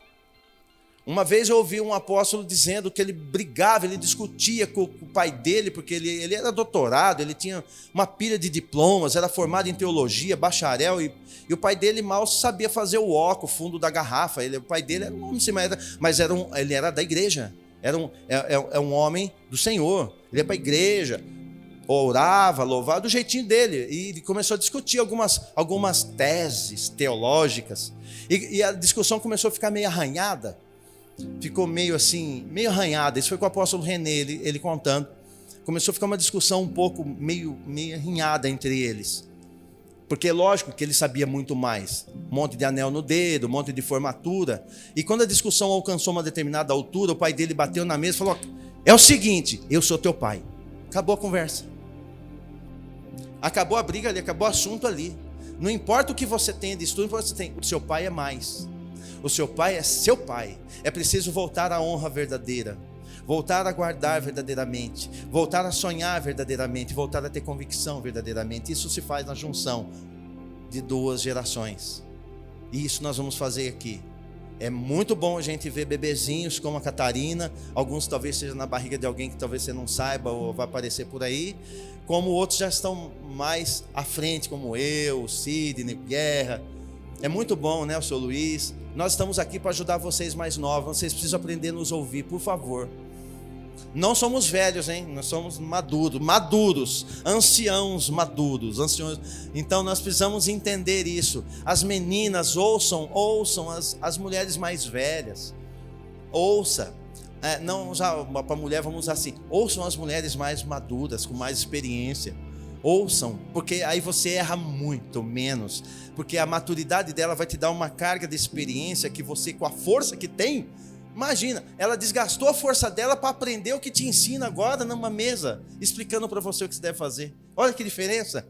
Uma vez eu ouvi um apóstolo dizendo que ele brigava, ele discutia com o pai dele, porque ele era doutorado, ele tinha uma pilha de diplomas, era formado em teologia, bacharel, e o pai dele mal sabia fazer o óculos, o fundo da garrafa. O pai dele era um homem, mas ele era da igreja, era um homem do Senhor, ele ia para a igreja, orava, louvava do jeitinho dele, e ele começou a discutir algumas teses teológicas, e a discussão começou a ficar meio arranhada. Ficou meio arranhada. Isso foi com o apóstolo René, ele contando. Começou a ficar uma discussão um pouco meio arranhada entre eles. Porque é lógico que ele sabia muito mais. Um monte de anel no dedo, um monte de formatura. E quando a discussão alcançou uma determinada altura, o pai dele bateu na mesa e falou: é o seguinte, eu sou teu pai. Acabou a conversa. Acabou a briga ali, acabou o assunto ali. Não importa o que você tenha de estudo, você tem. O seu pai é mais. O seu pai é seu pai. É preciso voltar à honra verdadeira, voltar a guardar verdadeiramente, voltar a sonhar verdadeiramente, voltar a ter convicção verdadeiramente. Isso se faz na junção de duas gerações. E isso nós vamos fazer aqui. É muito bom a gente ver bebezinhos como a Catarina, alguns talvez sejam na barriga de alguém que talvez você não saiba ou vai aparecer por aí, como outros já estão mais à frente, como eu, o Sidney, Guerra. É muito bom, né, o seu Luiz? Nós estamos aqui para ajudar vocês mais novos. Vocês precisam aprender a nos ouvir, por favor. Não somos velhos, hein? Nós somos maduros, anciãos maduros. Então nós precisamos entender isso. As meninas ouçam as mulheres mais velhas. Ouça. Não usar para mulher, vamos usar assim. Ouçam as mulheres mais maduras, com mais experiência. Ouçam, porque aí você erra muito menos, porque a maturidade dela vai te dar uma carga de experiência que você, com a força que tem, imagina, ela desgastou a força dela para aprender o que te ensina agora numa mesa, explicando para você o que você deve fazer. Olha que diferença.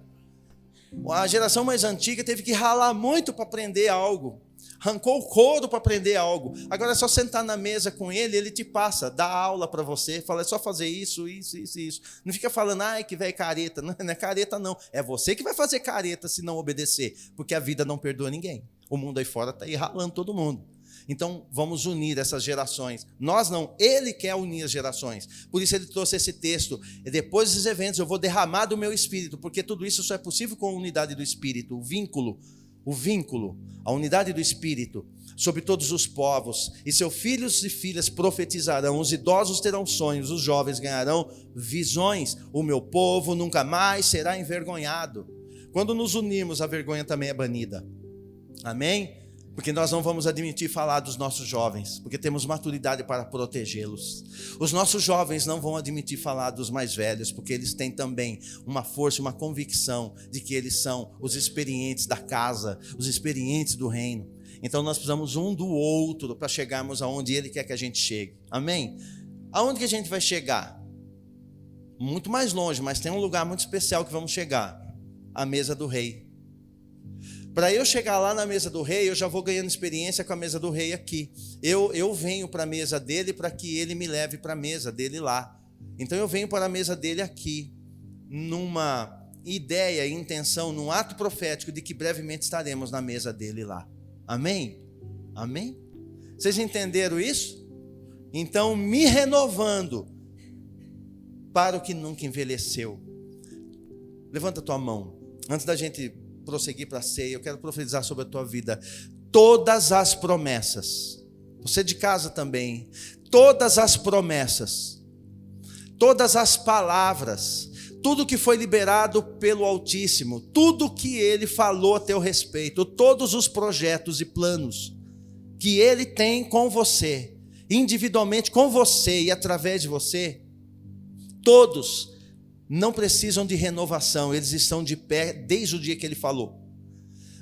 A geração mais antiga teve que ralar muito para aprender algo, arrancou o couro para aprender algo. Agora é só sentar na mesa com ele, ele te passa, dá aula para você, fala, é só fazer isso. Não fica falando, ai, que velho careta. Não é careta, não. É você que vai fazer careta se não obedecer, porque a vida não perdoa ninguém. O mundo aí fora está aí ralando todo mundo. Então, vamos unir essas gerações. Nós não, ele quer unir as gerações. Por isso ele trouxe esse texto. E depois desses eventos eu vou derramar do meu espírito, porque tudo isso só é possível com a unidade do espírito, o vínculo, a unidade do espírito sobre todos os povos. E seus filhos e filhas profetizarão, os idosos terão sonhos, os jovens ganharão visões. O meu povo nunca mais será envergonhado. Quando nos unirmos, a vergonha também é banida. Amém? Porque nós não vamos admitir falar dos nossos jovens, porque temos maturidade para protegê-los. Os nossos jovens não vão admitir falar dos mais velhos, porque eles têm também uma força, uma convicção de que eles são os experientes da casa, os experientes do reino. Então nós precisamos um do outro para chegarmos aonde Ele quer que a gente chegue. Amém? Aonde que a gente vai chegar? Muito mais longe, mas tem um lugar muito especial que vamos chegar. A mesa do rei. Para eu chegar lá na mesa do rei, eu já vou ganhando experiência com a mesa do rei aqui. Eu venho para a mesa dele para que ele me leve para a mesa dele lá. Então eu venho para a mesa dele aqui, numa ideia, intenção, num ato profético de que brevemente estaremos na mesa dele lá. Amém? Amém? Vocês entenderam isso? Então, me renovando para o que nunca envelheceu. Levanta a tua mão. Antes da gente prosseguir para a ceia, eu quero profetizar sobre a tua vida. Todas as promessas, você de casa também, todas as promessas, todas as palavras, tudo que foi liberado pelo Altíssimo, tudo que Ele falou a teu respeito, todos os projetos e planos que Ele tem com você, individualmente com você e através de você, todos não precisam de renovação, eles estão de pé desde o dia que Ele falou.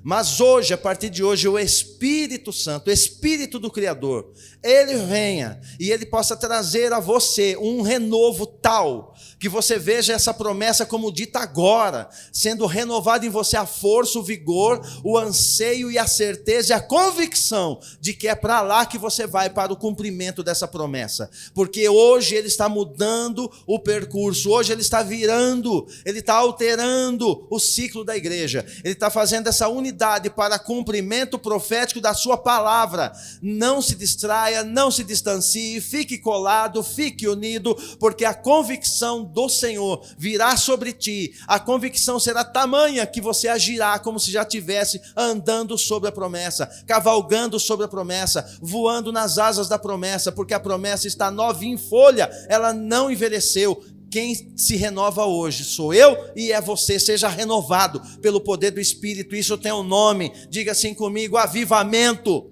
Mas hoje, a partir de hoje, o Espírito Santo, o Espírito do Criador, Ele venha e Ele possa trazer a você um renovo tal, que você veja essa promessa como dita agora, sendo renovada em você a força, o vigor, o anseio e a certeza e a convicção de que é para lá que você vai, para o cumprimento dessa promessa. Porque hoje Ele está mudando o percurso, hoje Ele está virando, Ele está alterando o ciclo da igreja, Ele está fazendo essa unidade para cumprimento profético da sua palavra. Não se distraia, não se distancie, fique colado, fique unido, porque a convicção do Senhor virá sobre ti. A convicção será tamanha que você agirá como se já estivesse andando sobre a promessa, cavalgando sobre a promessa, voando nas asas da promessa, porque a promessa está nova em folha, ela não envelheceu. Quem se renova hoje sou eu e é você. Seja renovado pelo poder do Espírito. Isso tem um nome, diga assim comigo: avivamento.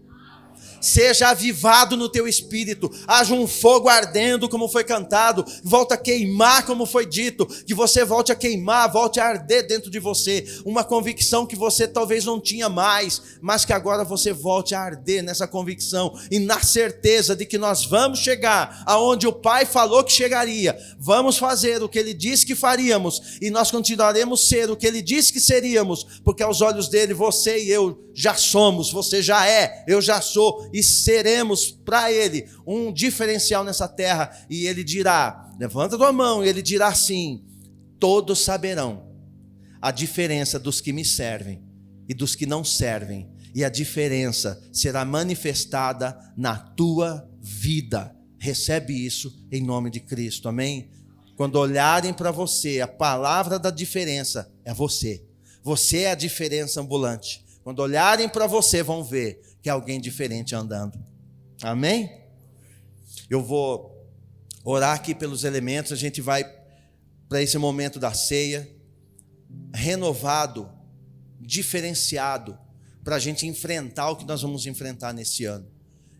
Seja avivado no teu espírito, haja um fogo ardendo como foi cantado, volta a queimar como foi dito, que você volte a queimar, volte a arder dentro de você, uma convicção que você talvez não tinha mais, mas que agora você volte a arder nessa convicção e na certeza de que nós vamos chegar aonde o Pai falou que chegaria, vamos fazer o que Ele disse que faríamos e nós continuaremos ser o que Ele disse que seríamos, porque aos olhos dele você e eu já somos, você já é, eu já sou, e seremos para Ele um diferencial nessa terra. E Ele dirá, levanta tua mão, e Ele dirá assim: todos saberão a diferença dos que me servem e dos que não servem, e a diferença será manifestada na tua vida. Recebe isso em nome de Cristo, amém? Quando olharem para você, a palavra da diferença é você. Você é a diferença ambulante. Quando olharem para você, vão ver que é alguém diferente andando. Amém? Eu vou orar aqui pelos elementos. A gente vai para esse momento da ceia, renovado, diferenciado, para a gente enfrentar o que nós vamos enfrentar nesse ano.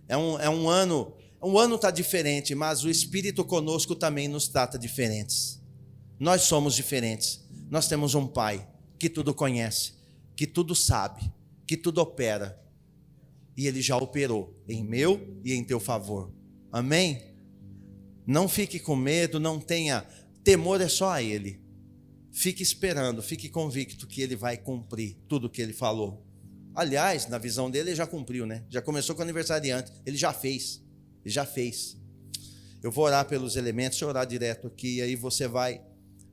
É um ano, o ano está diferente, mas o Espírito conosco também nos trata diferentes. Nós somos diferentes. Nós temos um Pai que tudo conhece, que tudo sabe, que tudo opera, e Ele já operou em meu e em teu favor. Amém? Não fique com medo, não tenha temor, é só a Ele. Fique esperando, fique convicto que Ele vai cumprir tudo o que Ele falou. Aliás, na visão dele, ele já cumpriu, né? Já começou com o aniversariante. Ele já fez. Ele já fez. Eu vou orar pelos elementos, deixa eu orar direto aqui. E aí você vai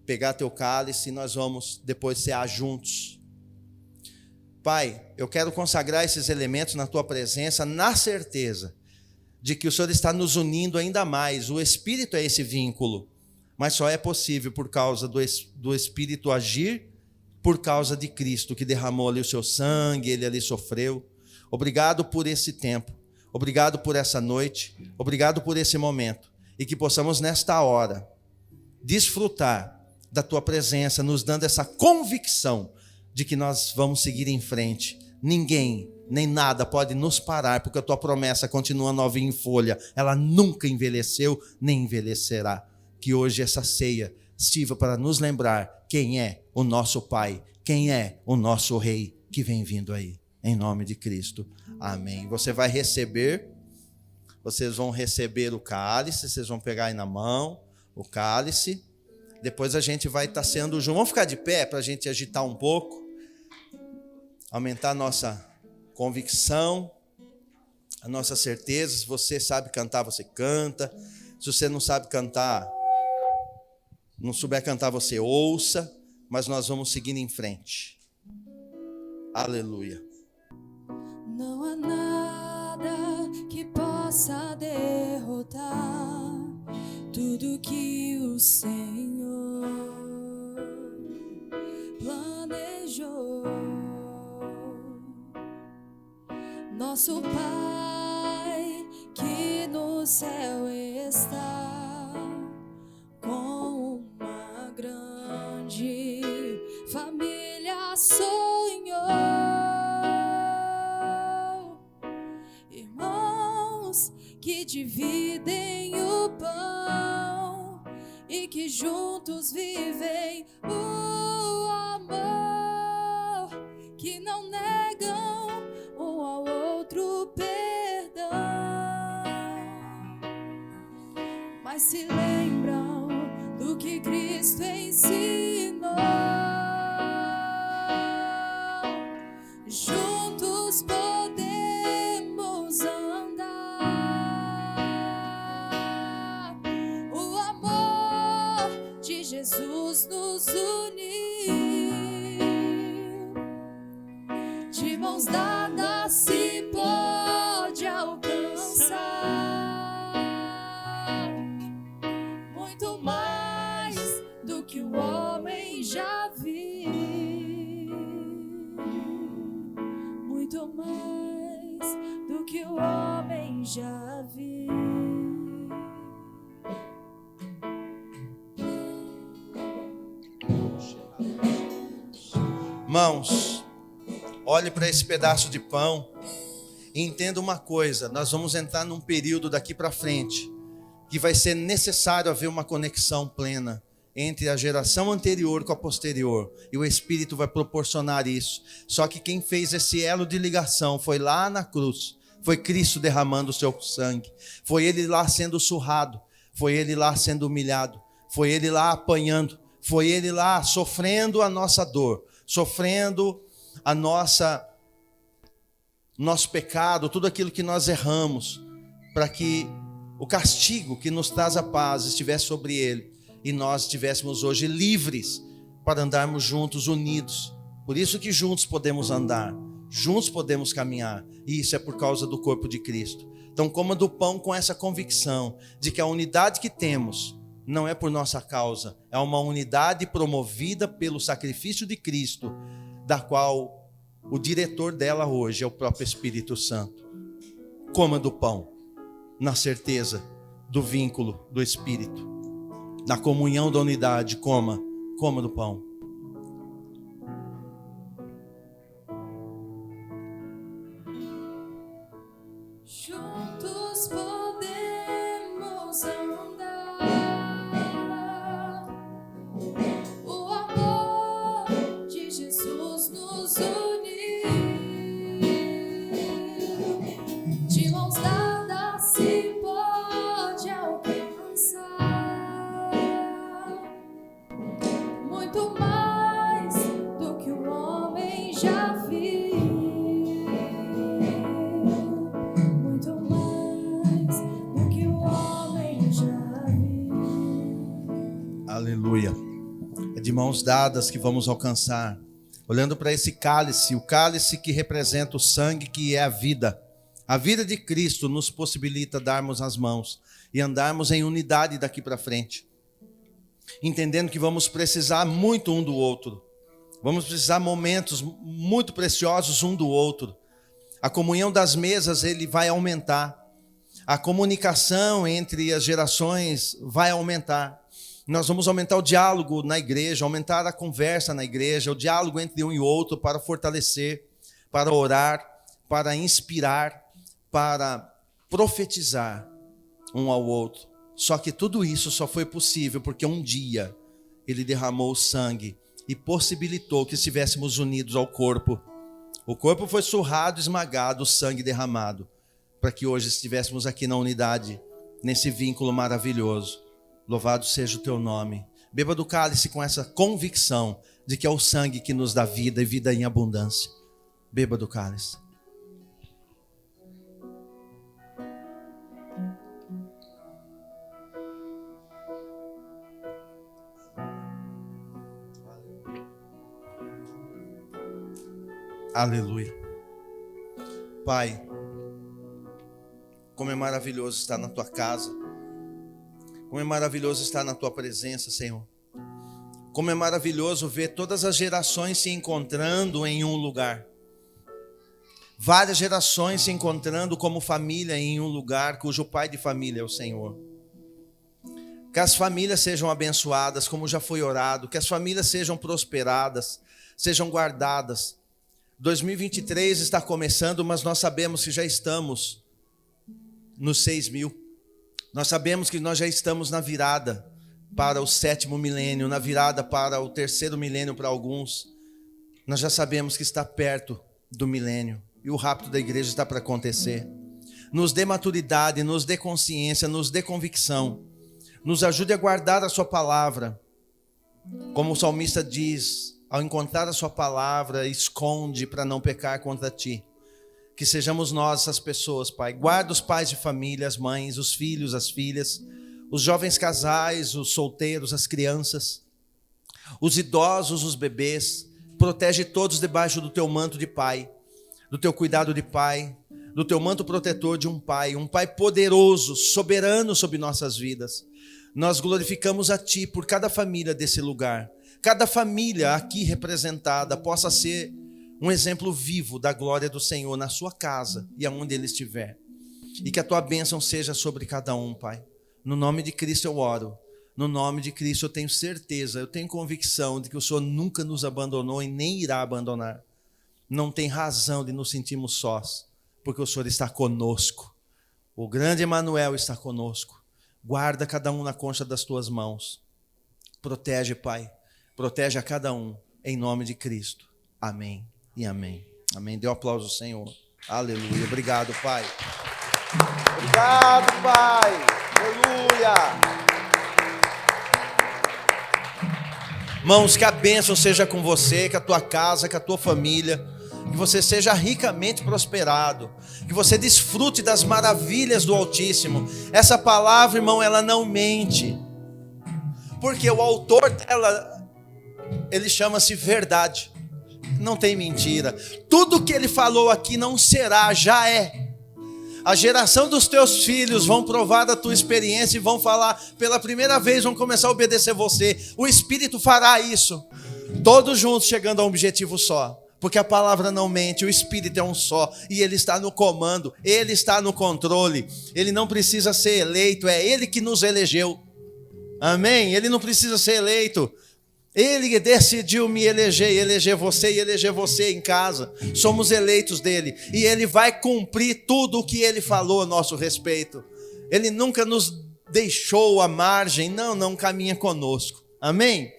pegar teu cálice e nós vamos depois cear juntos. Pai, eu quero consagrar esses elementos na tua presença, na certeza de que o Senhor está nos unindo ainda mais. O Espírito é esse vínculo, mas só é possível por causa do Espírito agir, por causa de Cristo, que derramou ali o seu sangue, ele ali sofreu. Obrigado por esse tempo, obrigado por essa noite, obrigado por esse momento, e que possamos nesta hora desfrutar da tua presença, nos dando essa convicção de que nós vamos seguir em frente. Ninguém, nem nada pode nos parar, porque a tua promessa continua nova em folha, ela nunca envelheceu, nem envelhecerá. Que hoje essa ceia sirva para nos lembrar quem é o nosso Pai, quem é o nosso Rei que vem vindo aí, em nome de Cristo, amém. Você vai receber, vocês vão receber o cálice, vocês vão pegar aí na mão o cálice, depois a gente vai estar sendo junto, vamos ficar de pé para a gente agitar um pouco, aumentar a nossa convicção, a nossa certeza. Se você sabe cantar, você canta, se você não sabe cantar, não souber cantar, você ouça, mas nós vamos seguindo em frente. Aleluia. Não há nada que possa derrotar tudo que o Senhor planejou. Nosso Pai que no céu está, com uma grande família sonhou. Irmãos que dividem o pão e que juntos vivem o amor, que não negam um ao outro perdão, mas se lembram do que Cristo ensinou. Juntos podemos andar, o amor de Jesus nos uniu, de mãos dadas se pode alcançar muito mais do que o homem já viu, muito mais do que o homem já viu. Mãos, olhe para esse pedaço de pão e entenda uma coisa: nós vamos entrar num período daqui para frente que vai ser necessário haver uma conexão plena entre a geração anterior com a posterior, e o Espírito vai proporcionar isso. Só que quem fez esse elo de ligação foi lá na cruz, foi Cristo derramando o seu sangue, foi Ele lá sendo surrado, foi Ele lá sendo humilhado, foi Ele lá apanhando, foi Ele lá sofrendo a nossa dor, sofrendo a nosso pecado, tudo aquilo que nós erramos, para que o castigo que nos traz a paz estivesse sobre Ele, e nós estivéssemos hoje livres para andarmos juntos, unidos. Por isso que juntos podemos andar, juntos podemos caminhar, e isso é por causa do corpo de Cristo. Então coma do pão com essa convicção de que a unidade que temos não é por nossa causa, é uma unidade promovida pelo sacrifício de Cristo, da qual o diretor dela hoje é o próprio Espírito Santo. Coma do pão na certeza do vínculo do Espírito, na comunhão da unidade. Coma do pão. Juntos podemos andar, o amor de Jesus nos uniu, de mãos dadas se pode alcançar muito mais do que o homem já viu, de mãos dadas que vamos alcançar, olhando para esse cálice, o cálice que representa o sangue que é a vida. A vida de Cristo nos possibilita darmos as mãos e andarmos em unidade daqui para frente, entendendo que vamos precisar muito um do outro, vamos precisar momentos muito preciosos um do outro. A comunhão das mesas ele vai aumentar, a comunicação entre as gerações vai aumentar. Nós vamos aumentar o diálogo na igreja, aumentar a conversa na igreja, o diálogo entre um e outro para fortalecer, para orar, para inspirar, para profetizar um ao outro. Só que tudo isso só foi possível porque um dia ele derramou o sangue e possibilitou que estivéssemos unidos ao corpo. O corpo foi surrado, esmagado, o sangue derramado, para que hoje estivéssemos aqui na unidade, nesse vínculo maravilhoso. Louvado seja o teu nome. Beba do cálice com essa convicção de que é o sangue que nos dá vida e vida em abundância. Beba do cálice. Aleluia. Pai, como é maravilhoso estar na tua casa. Como é maravilhoso estar na tua presença, Senhor. Como é maravilhoso ver todas as gerações se encontrando em um lugar. Várias gerações se encontrando como família em um lugar cujo pai de família é o Senhor. Que as famílias sejam abençoadas, como já foi orado. Que as famílias sejam prosperadas, sejam guardadas. 2023 está começando, mas nós sabemos que já estamos nos 6.000. Nós sabemos que nós já estamos na virada para o 7º milênio, na virada para o 3º milênio para alguns. Nós já sabemos que está perto do milênio e o rapto da igreja está para acontecer. Nos dê maturidade, nos dê consciência, nos dê convicção. Nos ajude a guardar a sua palavra. Como o salmista diz, ao encontrar a sua palavra, esconde para não pecar contra ti. Que sejamos nós essas pessoas, Pai. Guarda os pais de família, as mães, os filhos, as filhas, os jovens casais, os solteiros, as crianças, os idosos, os bebês. Protege todos debaixo do teu manto de pai, do teu cuidado de pai, do teu manto protetor de um pai poderoso, soberano sobre nossas vidas. Nós glorificamos a ti por cada família desse lugar. Cada família aqui representada possa ser um exemplo vivo da glória do Senhor na sua casa e aonde Ele estiver. E que a tua bênção seja sobre cada um, Pai. No nome de Cristo eu oro. No nome de Cristo eu tenho certeza, eu tenho convicção de que o Senhor nunca nos abandonou e nem irá abandonar. Não tem razão de nos sentirmos sós, porque o Senhor está conosco. O grande Emanuel está conosco. Guarda cada um na concha das tuas mãos. Protege, Pai. Protege a cada um, em nome de Cristo. Amém. E amém. Amém. Dê um aplauso ao Senhor. Aleluia. Obrigado, Pai. Obrigado, Pai. Aleluia. Irmãos, que a bênção seja com você, com a tua casa, com a tua família. Que você seja ricamente prosperado. Que você desfrute das maravilhas do Altíssimo. Essa palavra, irmão, ela não mente. Porque o autor dela, ele chama-se verdade. Não tem mentira. Tudo que ele falou aqui não será, já é. A geração dos teus filhos vão provar da tua experiência e vão falar pela primeira vez, vão começar a obedecer você. O Espírito fará isso. Todos juntos chegando a um objetivo só. Porque a palavra não mente, o Espírito é um só. E Ele está no comando, Ele está no controle. Ele não precisa ser eleito, é Ele que nos elegeu. Amém? Ele não precisa ser eleito. Ele decidiu me eleger, eleger você e eleger você em casa. Somos eleitos dele. E ele vai cumprir tudo o que ele falou a nosso respeito. Ele nunca nos deixou à margem. Não caminha conosco. Amém?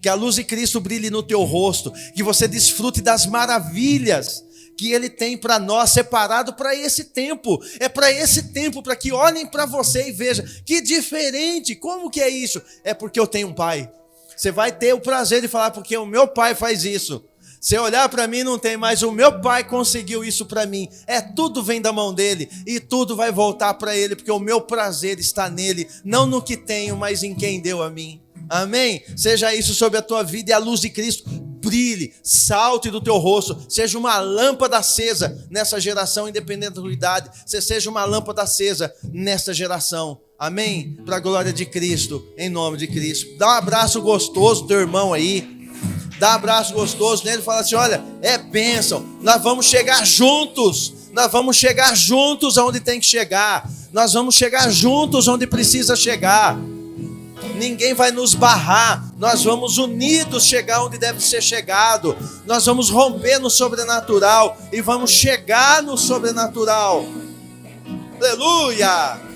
Que a luz de Cristo brilhe no teu rosto. Que você desfrute das maravilhas que ele tem para nós, separado para esse tempo. É para esse tempo, para que olhem para você e vejam. Que diferente, como que é isso? É porque eu tenho um pai. Você vai ter o prazer de falar, porque o meu pai faz isso. Você olhar para mim, não tem mais. O meu pai conseguiu isso para mim. Tudo vem da mão dele. E tudo vai voltar para ele, porque o meu prazer está nele. Não no que tenho, mas em quem deu a mim. Amém? Seja isso sobre a tua vida e a luz de Cristo brilhe, salte do teu rosto, seja uma lâmpada acesa nessa geração, independente da tua idade, você seja uma lâmpada acesa nessa geração. Amém? Para a glória de Cristo, em nome de Cristo. Dá um abraço gostoso do teu irmão aí. Dá um abraço gostoso nele e fala assim: olha, é bênção, nós vamos chegar juntos. Nós vamos chegar juntos aonde tem que chegar. Nós vamos chegar juntos onde precisa chegar. Ninguém vai nos barrar. Nós vamos unidos chegar onde deve ser chegado. Nós vamos romper no sobrenatural e vamos chegar no sobrenatural. Aleluia!